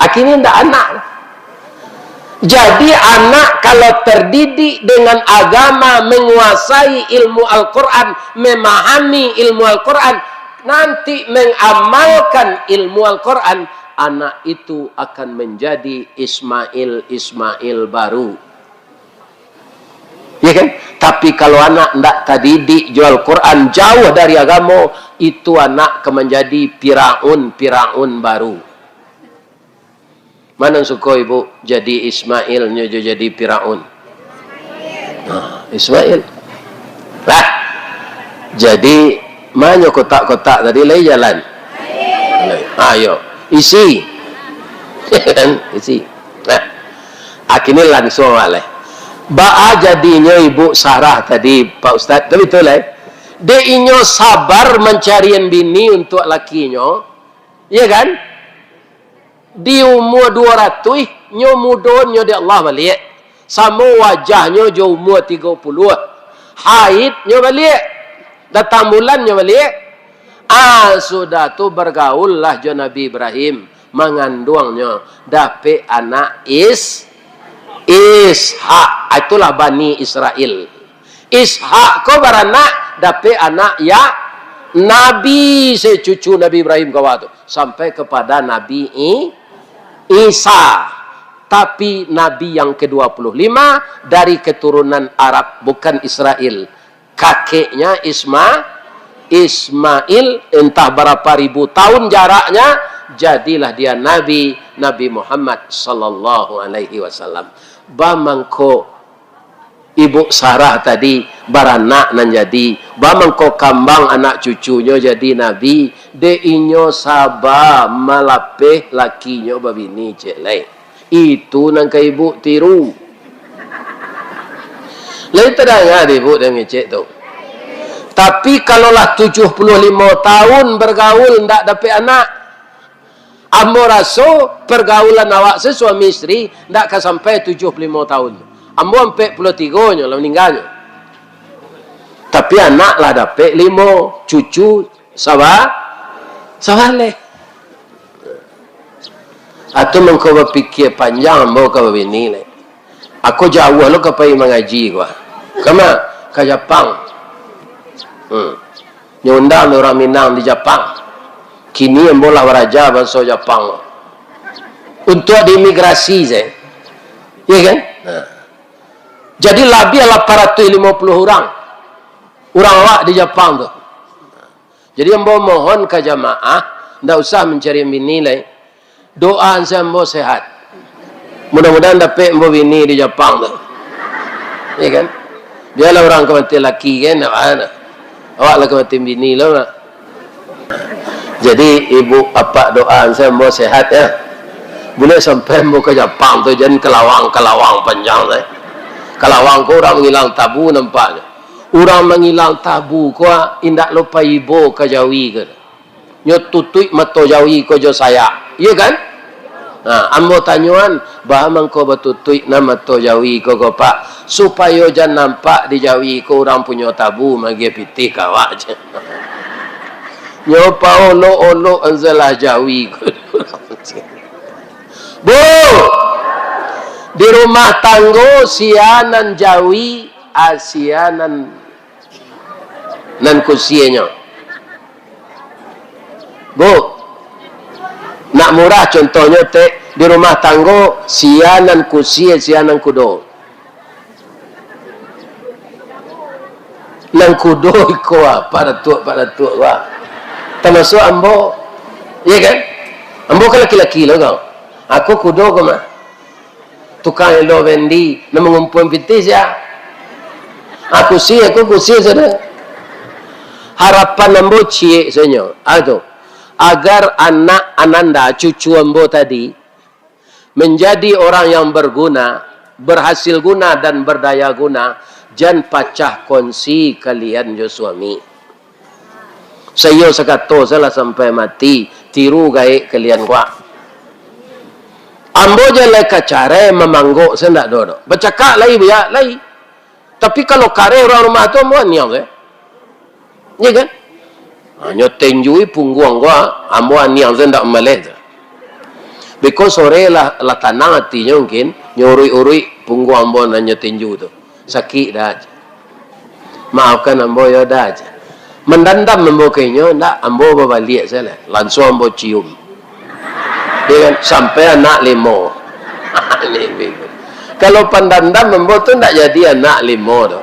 Akhirnya tak anak. Jadi anak kalau terdidik dengan agama, menguasai ilmu Al-Quran, memahami ilmu Al-Quran, nanti mengamalkan ilmu Al-Quran, anak itu akan menjadi Ismail baru. Ya kan? Tapi kalau anak tidak terdidik jual Quran, jauh dari agama, itu anak akan menjadi Firaun baru. Mana suka ibu jadi Ismail nyojo jadi Firaun? Ismail. Lah. Jadi mana kotak-kotak tadi lagi jalan? Ayo, isi. Isi. Nah. Akhirnya langsung oleh. Ba'a jadinya ibu Sarah tadi Pak Ustaz, tapi betul lah. Dia inyo sabar mencarian bini untuk lakinya. Iya kan? Di umur 200 nyo muda nyo di Allah balik. Sama wajahnya jo umur 30. Haid nyo balik. Datang bulan nyo balik. Sudah tu bergaul lah jo Nabi Ibrahim. Mengandungnya. Dapat anak Ishak. Itulah Bani Israel. Ishak ko beranak. Dapat anak ya Nabi. Secucu Nabi Ibrahim kawatu. Sampai kepada Nabi Isa, tapi Nabi yang ke-25 dari keturunan Arab, bukan Israel. Kakeknya Ismail, entah berapa ribu tahun jaraknya, jadilah dia Nabi Muhammad sallallahu alaihi wasallam. Bamangko ibu Sarah tadi baranak nan jadi, bamangko kambang anak cucunya jadi Nabi. De inyo sabah malapeh lakinya babini celai. Itu nang ke ibu tiru. Lain terdengar ibu dan ngecek tu. Tapi kalaulah 75 tahun bergaul ndak dapat anak. Ambo raso pergaulan awak suami istri ndak ka sampai 75 tahun. Ambo sampai 43 nya lah meninggalnya. Tapi anak lah dapat 5 cucu sawale. Atau mengkau berfikir panjang ambo ka bini le. Aku jauh lo ka pai mengaji gua. Kama ke Jepang. Nyundang orang Minang di Jepang. Kini ambo lah raja bangsa Jepang. Untuk di imigrasi saya. Ya kan? Nah. Jadi lebih 850 orang. Orang awak di Jepang tu. Jadi ambo mohon ke jamaah, ndak usah mencari bini lain. Doa saya ambo sehat. Mudah-mudahan dapat ambo bini di Jepang tu. Ya kan? Biarlah orang kemati laki kan, awak lah kemati bini lah. Jadi ibu apa doa saya mau sehat ya. Boleh sampai mau ke Jepang tu jangan kelawang panjang eh. Kelawang ko orang menghilang tabu nampaknya. Orang menghilang tabu ko indak lupa ibu ke Jawi ke. Nyo tutui mato Jawi ko jo saya. Iya kan? Nah, ambo tanyuan bah mangko batutui nama to Jawi ko pak supaya jangan nampak di Jawi ko orang punya tabu magi pitih kawak je. Nyopa olo anzalah Jawi. Bu, di rumah tanggo sianan Jawi, asianan nan kusianya. Bu, nak murah contohnya di rumah tanggo sianan kusie sianan kudo. Nang kudo iko pada tua wah. Termasuk ambo, iya kan? Ambo kan laki-laki lah kau. Aku kudo kau mah. Tukang elo vendi, nak mengumpul pitis ya. Aku kusi saja. Harapan ambo cie senyo, aduh, agar anak ananda cucu ambo tadi menjadi orang yang berguna, berhasil guna dan berdaya guna. Jangan pacah kongsi kalian jo suami. Saya sekato salah sampai mati tiru gaya kalian kuat. Ambo jalan kacare memangguk saya nak dodo. Bercakap lagi biar lagi. Tapi kalau kare orang rumah tu ambo niam saya. Iya kan? Hanya tenjui punggung gua ambo niam saya ndak meleh. Because sore lah tanang hatinya mungkin nyuri-uri punggung ambo nanya tenju tu. Sakit dah. Maafkan ambo ya dah aja. Mendandam membukainya, nak ambo berbalik saya lah. Langsung ambo cium. Dia kan, sampai anak 5. Kalau pendandam ambo tu tak jadi anak 5 tu.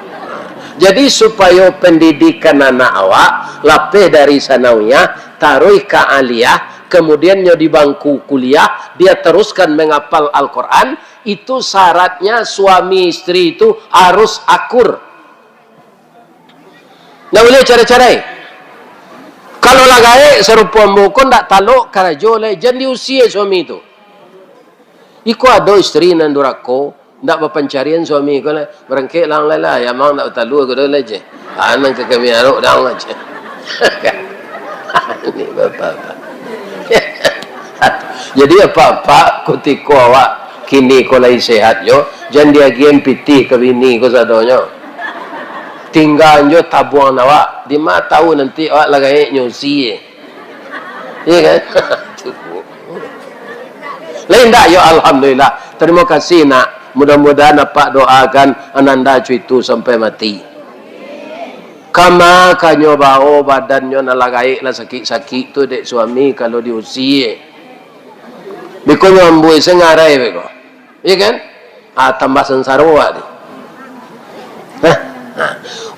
Jadi supaya pendidikan anak awak, lapih dari sanawiyah, taruh ke aliyah, kemudian di bangku kuliah, dia teruskan menghafal Al-Quran, itu syaratnya suami istri itu harus akur. Nggak boleh cara-cara. Kalau lagai serupa mukon tak taluk karajo le jangan diusia suami itu. Iko ada istri nan durako ndak berpencarian suami ko le berengke lang la ya mang ndak talu ko le je. Anang ke kami arok dang aja. Ini bapak. Jadi apa-apa kutiko awak kini ko lai sehat yo jangan dia giem piti ke bini ko sadonyo. Tinggal jo tabuang awak. Di mana tahu nanti awak lagai nyusi. Iya kan? Lain tak? Ya Alhamdulillah. Terima kasih nak. Mudah-mudahan dapat doakan ananda cuitu sampai mati. Kama kanyo bao badannya nalagai lah sakit-sakit tu dek suami kalau diusi. Biko nyambui sengarai biko. Iya kan? Tambah sensarwa ni.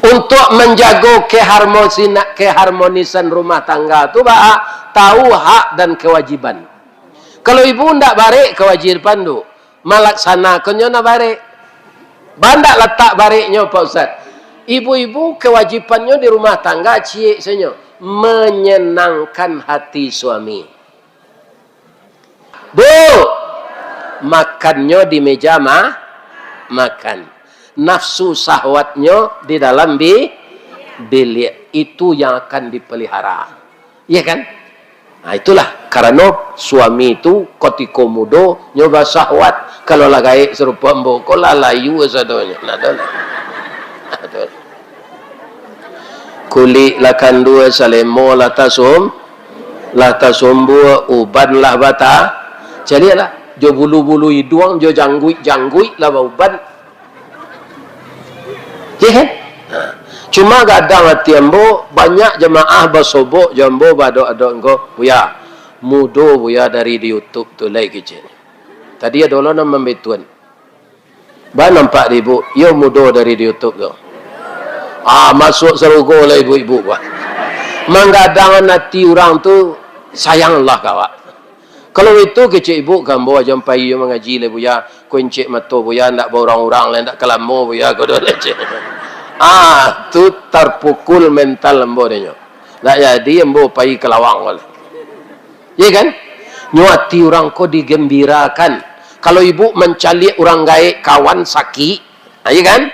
Untuk menjaga keharmonisan rumah tangga tu tahu hak dan kewajiban. Kalau ibu ndak barik kewajiban tu, melaksanakannya na barik. Bandak letak bariknya Pak Ustaz. Ibu-ibu kewajibannya di rumah tangga cie senyo menyenangkan hati suami. Bu, makannya di meja makan. Nafsu sahwatnya di dalam bilik itu yang akan dipelihara. Iya kan? Nah, itulah karena suami itu ketika muda nyoba syahwat, kalau lagai serupa mboko lah layu sadonya. Nah, kulit lakan dua salemo lata sombu uban lah bata. Jadi lah jo bulu-bulu hidung jo janggui lah uban. Ya kan? Nah, cuma kadang hati ambo banyak jemaah basobok jambo badok-adok engko buya mudo buya dari di YouTube tu lai kecil. Tadi ada orang membetuan. Ba nampak ibu, yo mudo dari di YouTube tu. Masuk serugo lah ibu-ibu ba. Manggadang hati orang tu sayanglah kawak. Kalau itu kecil ibu gambo jam pagi yo mengaji le buya, kuncik mato buya ndak orang-orang lain ndak kelamo buya kodo leceh. Tu terpukul mental embo denyo. Nak jadi embo pai kelawang wala. Ya kan? Nyuati orang ko digembirakan. Kalau ibu mencali orang gaek kawan sakit, ya kan?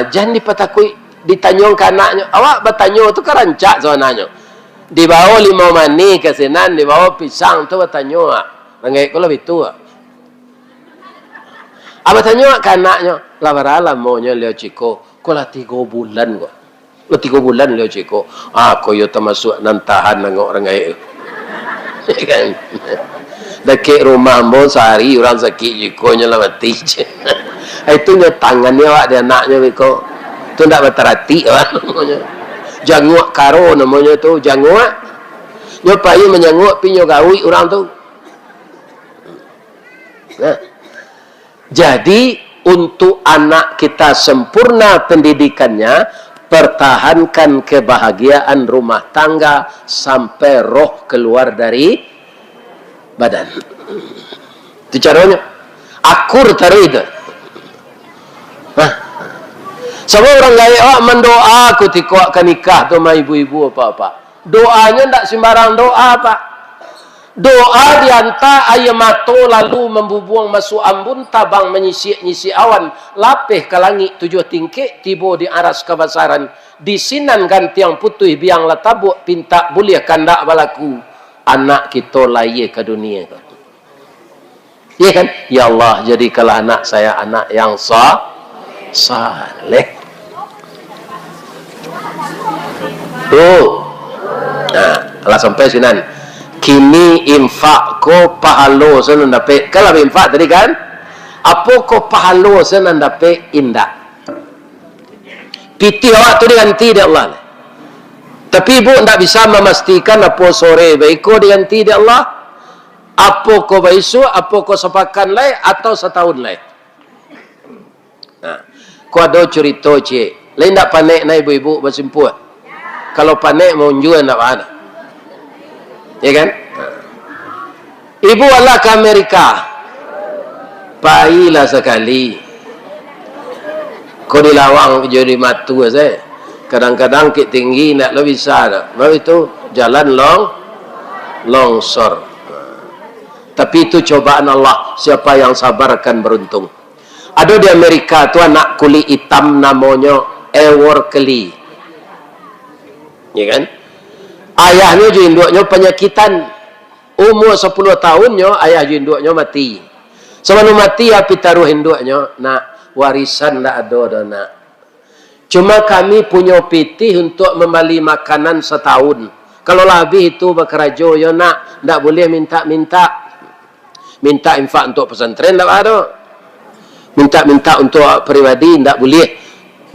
Jangan dipatakui ditanyong ke anaknya. Awak bertanya tu kerancak soalnya. Dibawa 5 mani ke senan, dibawa pisang tu bertanya. Orang gaek ko lebih tua. Bertanya ke anaknya, lawarala maunya leo ciko. Ko lah 3 bulan ko. Lo 3 bulan leo ciko. Ko yo termasuk nantahan nangok orang gaek. Kan? Dekat rumah mo sehari orang sakit ciko nya lah mati. Itu nya tangannya awak dia anaknya ko. Tu ndak berterati awak namanya. Janguak karo namanya tu, janguak. Nyo payu menyanguak pinyo gawi orang tu. Nah. Jadi untuk anak kita sempurna pendidikannya, pertahankan kebahagiaan rumah tangga sampai roh keluar dari badan. Itu caranya. Akur tari itu. Semua orang gaya mendoa ketika akan nikah tu sama ibu-ibu apa-apa. Doanya tidak sembarang doa, Pak. Doa dianta ayam mato lalu membubuang masuk ambun tabang menyisi awan lapeh ke langit 7 tingkik tiba di aras kebasaran disinan gantiang putih biang latabuk pinta boleh kandak balaku anak kita lahir ke dunia. Ya kan? Ya Allah, jadikanlah anak saya anak yang saleh. Alah sampai sinan. Kini infak ko pahalo senan dapat. Kalau infak tadi kan, apa ko pahalo senan dapat indah. Piti awak tu diganti di Allah. Tapi ibu tidak bisa memastikan apa sore baiko diganti di Allah. Apa ko baisu, apa ko sepakan lai atau setahun lai. Ko ada cerita cik. Lain tak panik na ibu-ibu bersimpuh. Kalau panik mau jual nak mana? Ya kan? Ibu Allah ke Amerika. Pailah sekali. Kau dilawang jadi matu saya. Kadang-kadang kit tinggi nak lebih besar. Baru itu jalan longsor. Tapi itu cobaan Allah. Siapa yang sabar akan beruntung. Ada di Amerika tu anak kulit hitam namanya Ewor Kelly. Ya kan? Ayahnya juga induknya penyakitan. Umur 10 tahunnya ayah juga induknya mati. Sebelum mati api taruh induknya nak warisan tak ada dah nak. Cuma kami punya pitih untuk membeli makanan setahun. Kalau lebih itu berkerajo ya nak, tak boleh minta infak untuk pesantren tak ada. Minta untuk pribadi tak boleh.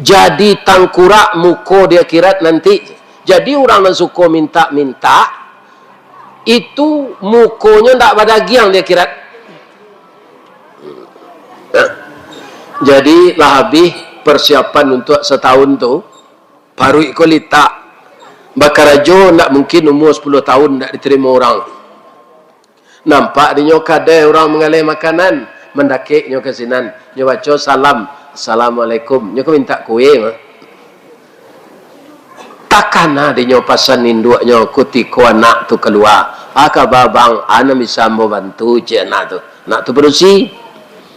Jadi tangkurak muka di akhirat nanti. Jadi orang yang suka minta itu mukanya tak badagiang di akhirat. Jadi lah habis persiapan untuk setahun tu baru ikut litak. Bakarajo tak mungkin umur 10 tahun tak diterima orang. Nampak dia kadai orang mengalih makanan, mendakik nyo kesinan, nyo baca salam, assalamualaikum, nyo minta kue mah. Takana dia pasan induknya ketika anak tu keluar. Babang, ana bisa membantu cik anak tu. Anak tu berusia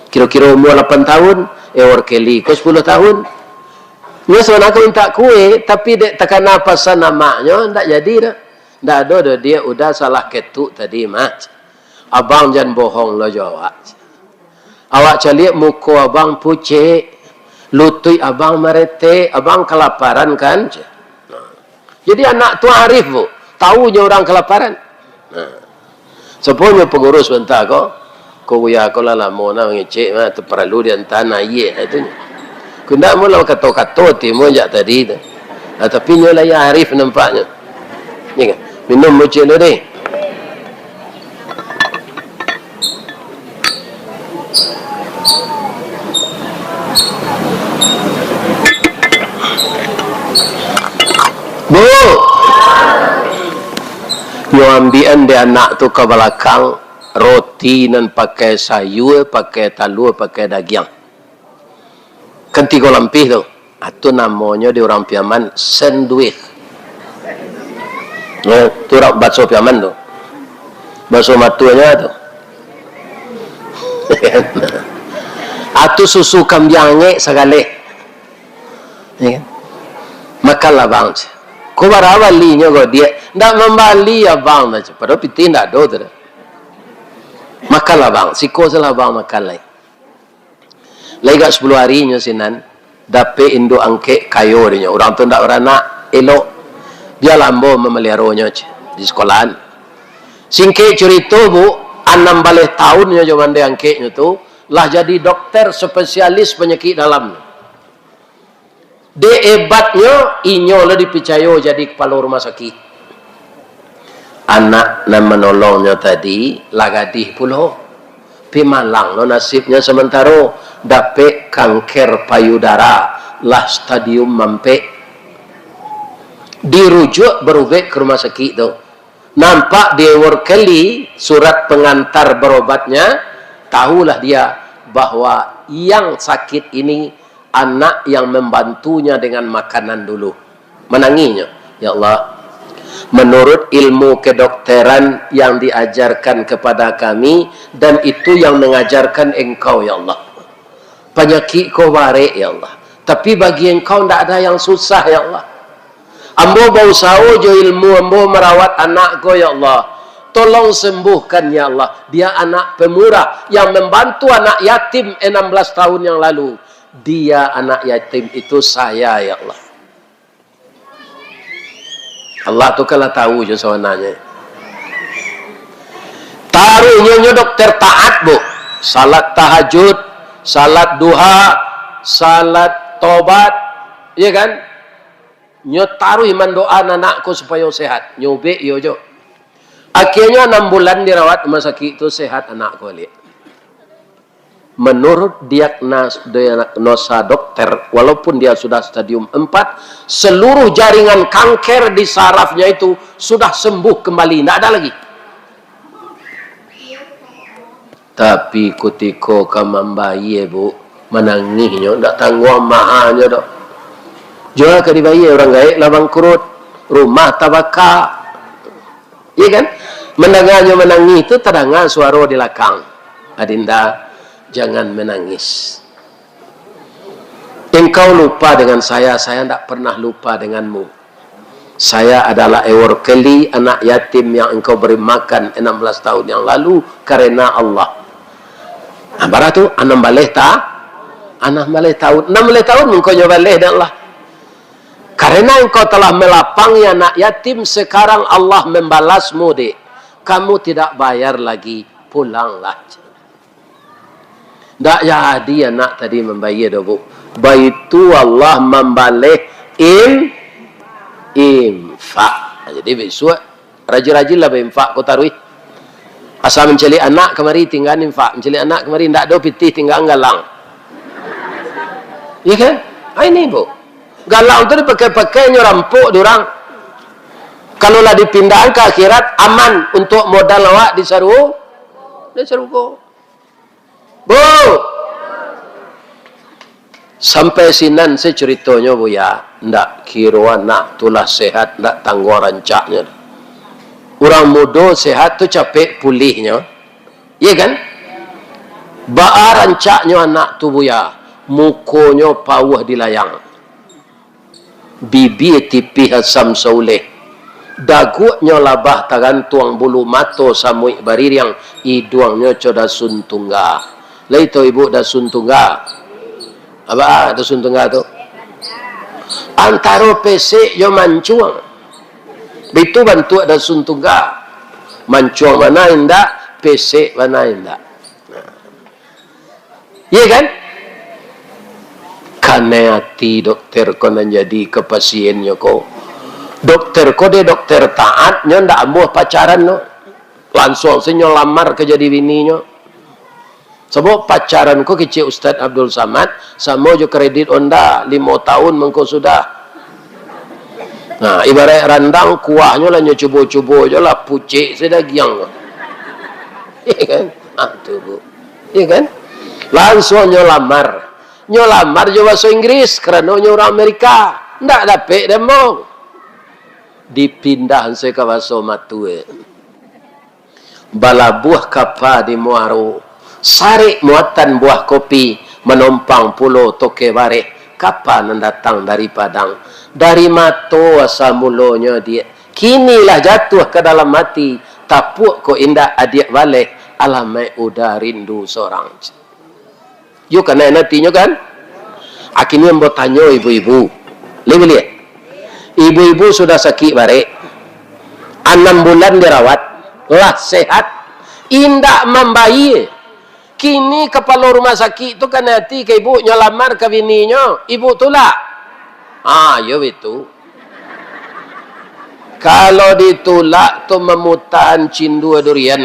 kira-kira umur 8 tahun, Ewor Kelly ke 10 tahun. Dia sebenarnya aku minta kue, tapi dek takana pasan namanya tak jadi dah. Ndak ada dia udah salah ketuk tadi mat. Abang jangan bohong lo jawab. Awak cari muka abang pucet, lutut abang merete, abang kelaparan kan? Jadi anak tu arif bu, tahunya orang kelaparan. Sepunya pengurus bentar kau ya kau lah lama nak ngecek mah tu perlu dia tanah ye itu. Kena mula kata-kata timu jak tadi tu. Tapi nyolah ya arif nampaknya. Ni kan? Minum mucik lu ni. Bu, yo ambian dia anak tu ke belakang roti dan pakai sayur, pakai telur, pakai daging. Kan 3 lampih tu. Itu namanya di orang Piaman sandwich. Tu orang bakso Piaman tu. Bakso matunya tu. Itu susu kambing segala. Ya kan? Makanlah bang. Kau barawalinya kau dia. Ndak membali ya bang. Padahal piti ndak ada tu. Makanlah bang. Siko salah bang makan lagi. Lagi 10 harinya sinan. Dapat induk angkek kayu dia. Orang tu ndak beranak. Elok. Dia lambo memeliharanya di sekolahan. Singkek cerita bu. 16 tahunnya zaman dia angkeknya tu. Lah jadi dokter spesialis penyakit dalam. Dia hebatnya, inyo lah dipercaya jadi kepala rumah sakit. Anak yang menolongnya tadi, lagadih pula. Pimalang lo nasibnya sementara dapat kanker payudara, lah stadium mampe. Dirujuk berobat ke rumah sakit tu. Nampak dia kali surat pengantar berobatnya, tahulah dia bahwa yang sakit ini anak yang membantunya dengan makanan dulu. Menanginya, ya Allah, menurut ilmu kedokteran yang diajarkan kepada kami, dan itu yang mengajarkan engkau, ya Allah. Penyakit kau barik, ya Allah. Tapi bagi engkau tidak ada yang susah, ya Allah. Ambo berusaha jo ilmu, ambo merawat anak kau, ya Allah. Tolong sembuhkan, ya Allah. Dia anak pemurah yang membantu anak yatim 16 tahun yang lalu. Dia anak yatim itu saya, ya Allah. Allah tu kalau tahu je sebenarnya. Taruhnya dokter taat bu. Salat tahajud, salat duha, salat tobat, ya kan? Nyo taruh iman doa anakku supaya sehat. Nyobe yo jo. Akhirnya 6 bulan dirawat rumah sakit itu sehat anakku lihat. Menurut diagnosa dokter, walaupun dia sudah stadium 4, seluruh jaringan kanker di sarafnya itu sudah sembuh kembali, tidak ada lagi. Tapi ketika kamu bayi bu, menangisnya, tidak tangguh mahanya dok. Jual ke di bayi orang gaik, labang kurut, rumah tabaka, iya kan? Mendengarnya menangis itu terdengar suara di belakang. Adinda, jangan menangis. Engkau lupa dengan saya tidak pernah lupa denganmu. Saya adalah ewakili anak yatim yang engkau beri makan 16 tahun yang lalu karena Allah. Nah, barat tu anak balik tahun 16 tahun engkau nyoba balik dan Allah. Karena engkau telah melapangi anak yatim, sekarang Allah membalasmu dek. Kamu tidak bayar lagi, pulanglah. Tak jadi anak tadi membayar dah bu. Baitu Allah membalik infak. Jadi besok rajin-rajin lah berinfak kau taruh. Asal mencari anak kemari tinggal infak, mencari anak kemari tidak ada pitih tinggal galang. Iya kan? Ini bu. Galang tu dipakai-pakai rampuk orang. Kalau lah dipindahkan ke akhirat aman untuk modal awak disaruh. Kau. Bu, sampai sinan saya ceritanya bu ya, ndak kira anak tulah sehat, ndak tangguh rancaknya. Orang muda sehat tu capek pulihnya, iya kan? Ba rancaknya anak tu bu ya, mukonya pawah dilayang, bibi tipih asam sauleh, Dagunya labah tagantuang bulu mato samui baririang iduangnya coda suntungga. Laito ibu da suntungga. Apa da suntungga tu? Antaro PC yo mancuang. Bitu bantu da suntungga. Mancuang mana indak, PC mana indak. Iya kan? Karena hati dokter ko jadi ke pasiennya ko. Dokter ko de dokter taat nyo ndak ambuh pacaran no. Langsung senyo lamar ke jadi bininya. Sebab pacaran ko kecil Ustaz Abdul Samad sama jo kredit onda 5 tahun mengko sudah. Nah, ibarat randang kuahnya lah nyo cubo-cubo jo lah pucik sedagiang. Iya kan? Ah tu Bu. Iya kan? Langsung nyo lamar. Nyo lamar jo bahasa Inggris kerana nyo orang Amerika. Ndak dapet demo. Dipindah saya ke bahasa matue. Bala buah kapa di muaro. Sarik muatan buah kopi. Menompang pulau toke bare. Kapan datang dari Padang. Dari mato asa mulonya dia. Kinilah jatuh ke dalam hati. Tapuk ko indah adik balik. Alamai udah rindu seorang. Yuk kan nantinya kan. Akhirnya mau tanya ibu-ibu. Lihat. Ibu-ibu sudah sakit bare. 6 bulan dirawat. Lah sehat. Indak membayi. Kini kepala rumah sakit itu kan hati ke ibu nyolamar ke bininya. Ibu tulak. Ah, ya itu. Kalau ditulak tu memutan cindu durian.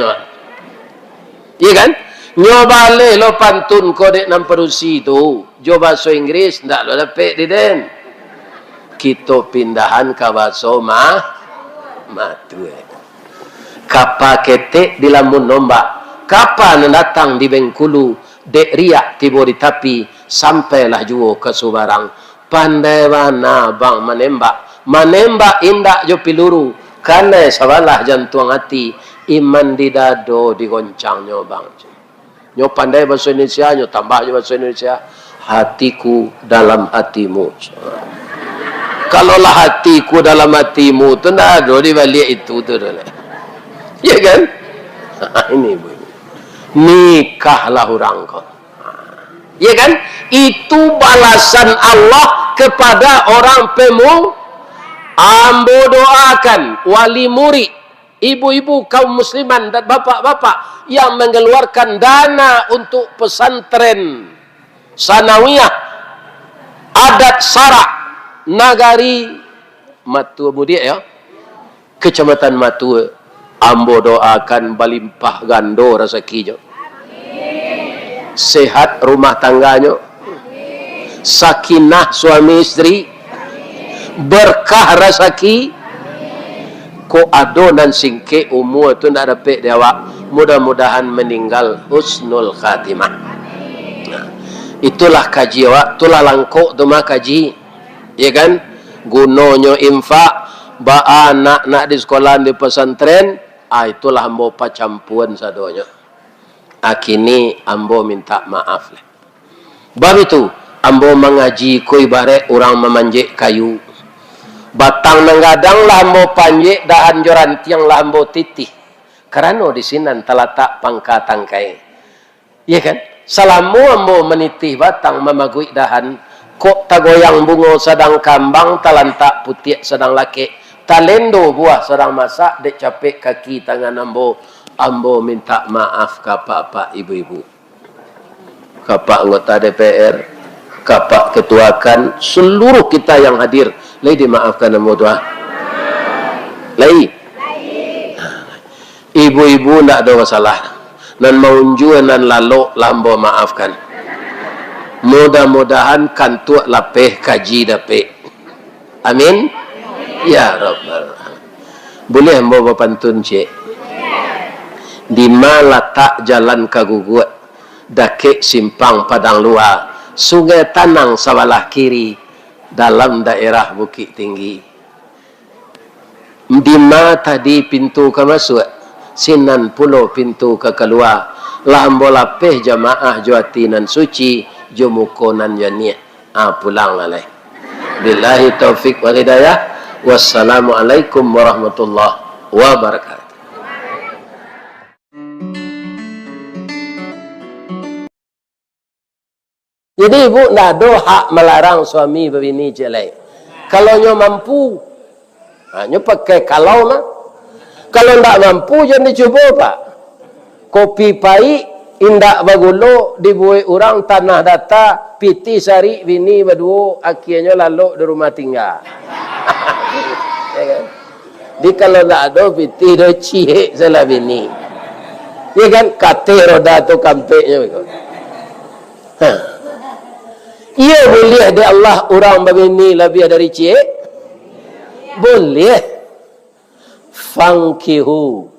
Iya kan? Nyobale lo pantun kodek nam perusi tu. Jo bahasa Inggris ndak lo dapet di den. Kita pindahan ke bahasa matue. Kapa ketek di lamun nombak. Kapan datang di Bengkulu. Dek riak tiba di tapi. Sampailah juo ke Subarang. Pandai mana bang menembak. Menembak indak jo piluru. Karena sabalah jantung hati. Iman di dado digoncangnya bang. Nyo pandai bahasa Indonesia. Nyo tambah bahasa Indonesia. Hatiku dalam hatimu. Kalaulah hatiku dalam hatimu tu ndak ada di balik itu tu dah. Ya kan? Ini Bu. Nikahlah orang kau. Ya kan? Itu balasan Allah kepada orang ambo doakan wali murid, ibu-ibu kaum musliman dan bapak-bapak yang mengeluarkan dana untuk pesantren sanawiyah adat Sarak Nagari Matua Mudia ya. Kecamatan Matua. Ambo doakan balimpah gando rezekinya. Sehat rumah tangganya. Sakinah suami istri. Berkah rezeki. Ko adonan singke umur tu ndak dapat dewa. Mudah-mudahan meninggal husnul khatimah. Nah, itulah kaji awak, itulah langkok tu mah kaji. Ya kan? Gunonyo infak ba anak nak di sekolah di pesantren. Itulah ambo pacampuan sadonya. Akini ambo minta maaf lah. Bab itu ambo mengaji ko ibarat orang memanjek kayu. Batang nanggadang lah ambo panjek dahan joran tiang lah ambo titih. Kerana di sini talatak pangka tangkai. Iya kan? Salamu ambo menitih batang memagui dahan. Kok tagoyang bungo sedang kambang talantak putih sedang laki. Talendo buah sedang masak dek capek kaki tangan ambo. Ambo minta maaf kapak ibu-ibu. Kapak anggota DPR, kapak ketuakan, seluruh kita yang hadir. Lai dimaafkan ambo doa. Lai. Ibu-ibu ndak ada masalah. Nan maunjuan nan lalu lambo maafkan. Mudah-mudahan kantuk lapeh kaji dapet. Amin. Ya Rabbal. Boleh ambo pantun cik. Di mana tak jalan kagugut. Dakik simpang padang luar. Sungai Tanang sebelah kiri. Dalam daerah Bukit Tinggi. Di mana tadi pintu ke masuk. Sinan pulau pintu ke keluar. Lah ambo lapeh jamaah juatinan suci. Jumukonan janiat. Pulang lah. Billahi taufik wal hidayah. Wassalamualaikum warahmatullahi wabarakatuh. Jadi ibu tidak ada hak melarang suami berbini jelek. Kalau nyo mampu, nyo pakai kalau mah. Kalau tidak mampu jangan dicoba pak. Kopi pahit, indak bagulo, dibuat orang tanah data, piti sari, bini berdua, akhirnya lalu di rumah tinggal. Ya kan? Di kalau tidak ada, piti do cihik salah bini. Ya kan? Kate roda tu kampeknya. Ia boleh ada Allah orang berbini lebih dari cihik? Boleh. Fankihu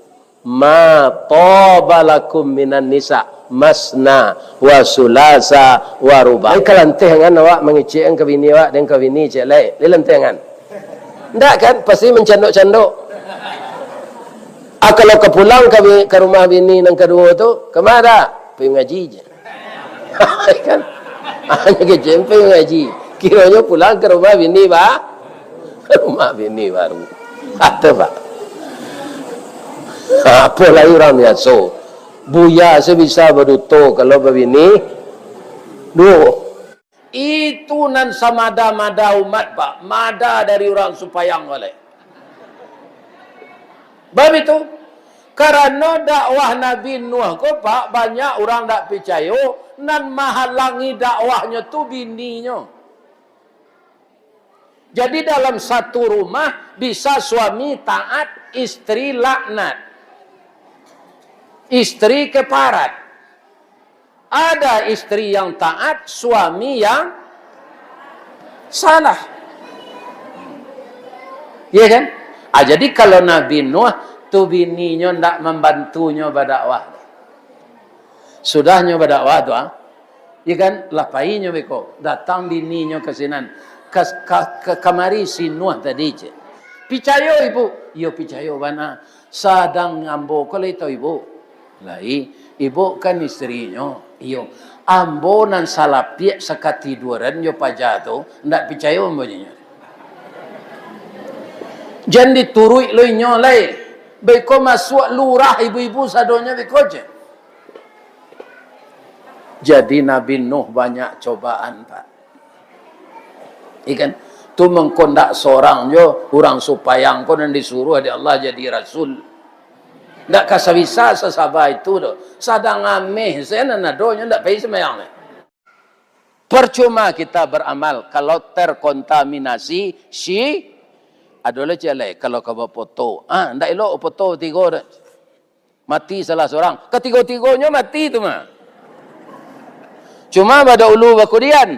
ma tabalakum minan nisa masna wa sulasa wa ruba. Ai kalantengan awak mengicik ke bini awak dan ke bini cik lai. Lelantengan. Ndak kan pasti mencanduk-canduk. Kalau ke pulang ke rumah bini yang kedua tu, ke mana? Pergi ngaji je. Kan? Hanya ke jempe ngaji. Kiranya pulang ke rumah bini ba? Ke rumah bini baru. Ada pak. Apa lagi orang biasa buya sebisa berduto kalau begini duh itu nan samada-mada umat pak mada dari orang supayang oleh bab itu karena dakwah Nabi Nuh ko pak banyak orang tak percaya nan menghalangi dakwahnya tu bininya. Jadi dalam satu rumah bisa suami taat, istri laknat. Istri keparat. Ada istri yang taat, suami yang salah. Ya kan? Jadi kalau Nabi Nuh tu bininya ndak membantunya berdakwah. Sudahnya berdakwah tu ya kan? Lapainya beko. Datang bininya ke sinan. Ke kamari si Nuh tadi je. Picayo ibu. Yo picayo bana. Sadang ambo kalau itu ibu. Lai, ibu kan istrinya. Iyo, ambo nan salah piak sekatiduran yo pajato, ndak percaya ambonya. Jangan diturui lo nyolai. Beko masuk lurah ibu-ibu sadonya beko je. Jadi Nabi Nuh banyak cobaan pak. Ikan tu mengkondak seorang jo orang supayang ko dan disuruh oleh Allah jadi rasul. Ndak kasabisa sesaba itu doh. Sadang ameh saya nadonya ndak pai semayang. Percuma kita beramal kalau terkontaminasi si adalah jelek kalau kau foto. Ndak elok foto tiga dah. Mati salah seorang. Ketiga-tiganya mati tu mah. Cuma pada ulu bakudian.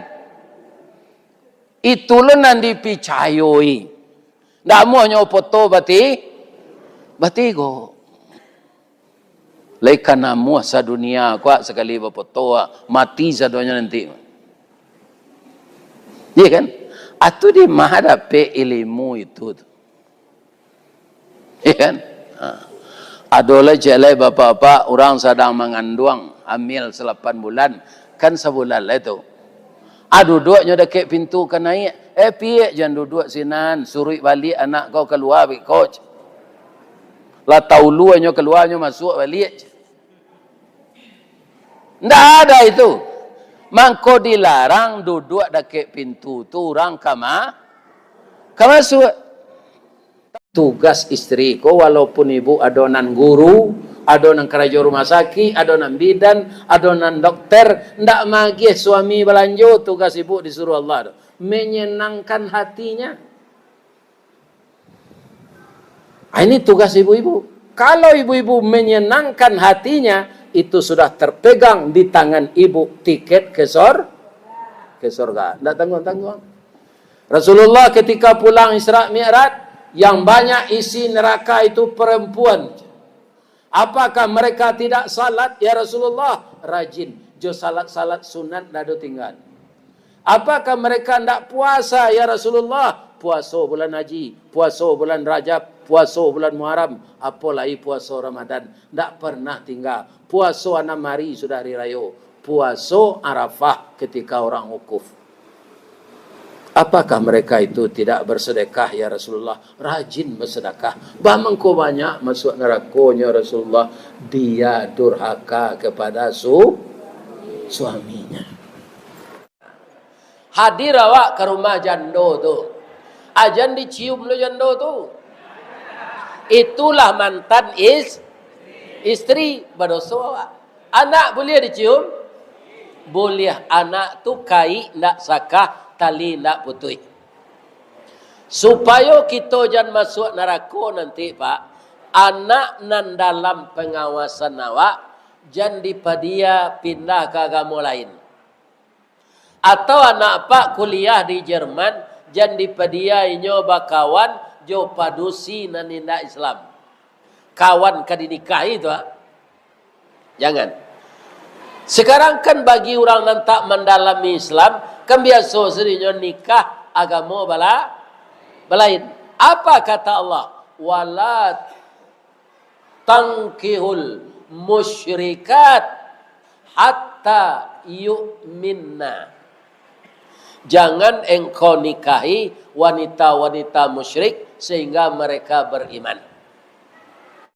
Itulah nan dipicayoi. Ndak maunya foto batigo. Laikan namuah sa dunia kuat sekali berfoto mati sadonya nanti. Iya kan? Atau di menghadapi ilmu itu. Iya kan? Adalah jelai bapak-bapak orang sedang mengandung hamil 8 bulan kan sebulan lah itu. Duduknya dekat pintu kan naik. Piye jangan duduk sinan suruh balik anak kau keluar coach. Lah tauluannya keluarnya masuk balik. Ndak ada itu. Mangko dilarang duduk dekat pintu tu orang masuk. Tugas istriku walaupun ibu adonan guru, adonan kerja rumah sakit, adonan bidan, adonan dokter, ndak magih suami belanjo tugas ibu disuruh Allah menyenangkan hatinya. Ini tugas ibu-ibu. Kalau ibu-ibu menyenangkan hatinya, itu sudah terpegang di tangan ibu tiket ke surga. Tidak tanggung-tanggung. Rasulullah ketika pulang Isra Mi'raj, yang banyak isi neraka itu perempuan. Apakah mereka tidak salat? Ya Rasulullah, rajin. Jo salat-salat sunat dado tinggal. Apakah mereka tidak puasa? Ya Rasulullah, puasa bulan haji, puasa bulan Rajab, puasa bulan Muharram, apalagi puasa Ramadan. Tak pernah tinggal. Puasa 6 hari sudah hari raya. Puasa Arafah ketika orang wukuf. apakah mereka itu tidak bersedekah ya Rasulullah? Rajin bersedekah. Bamangko banyak masuk neraka-Nya Rasulullah. Dia durhaka kepada suaminya. Hadir awak ke rumah jando tu. Ajan dicium lo jando tu. Itulah mantan istri berdosa awak. Anak boleh dicium? Boleh. Anak tu kai nak sakah, tali nak putui. Supaya kita jangan masuk neraka nanti Pak, anak nan dalam pengawasan awak jangan dipadia pindah ke agama lain. Atau anak Pak kuliah di Jerman jangan dipadia inyo bakawan jo padusi nan indah Islam. Kawan kadinikahi itu jangan. Sekarang kan bagi orang yang tak mendalami Islam, kan biasa serinya nikah agama balain. Apa kata Allah? Wala tankihul musyrikat hatta yu'minna. Jangan engkau nikahi wanita-wanita musyrik sehingga mereka beriman.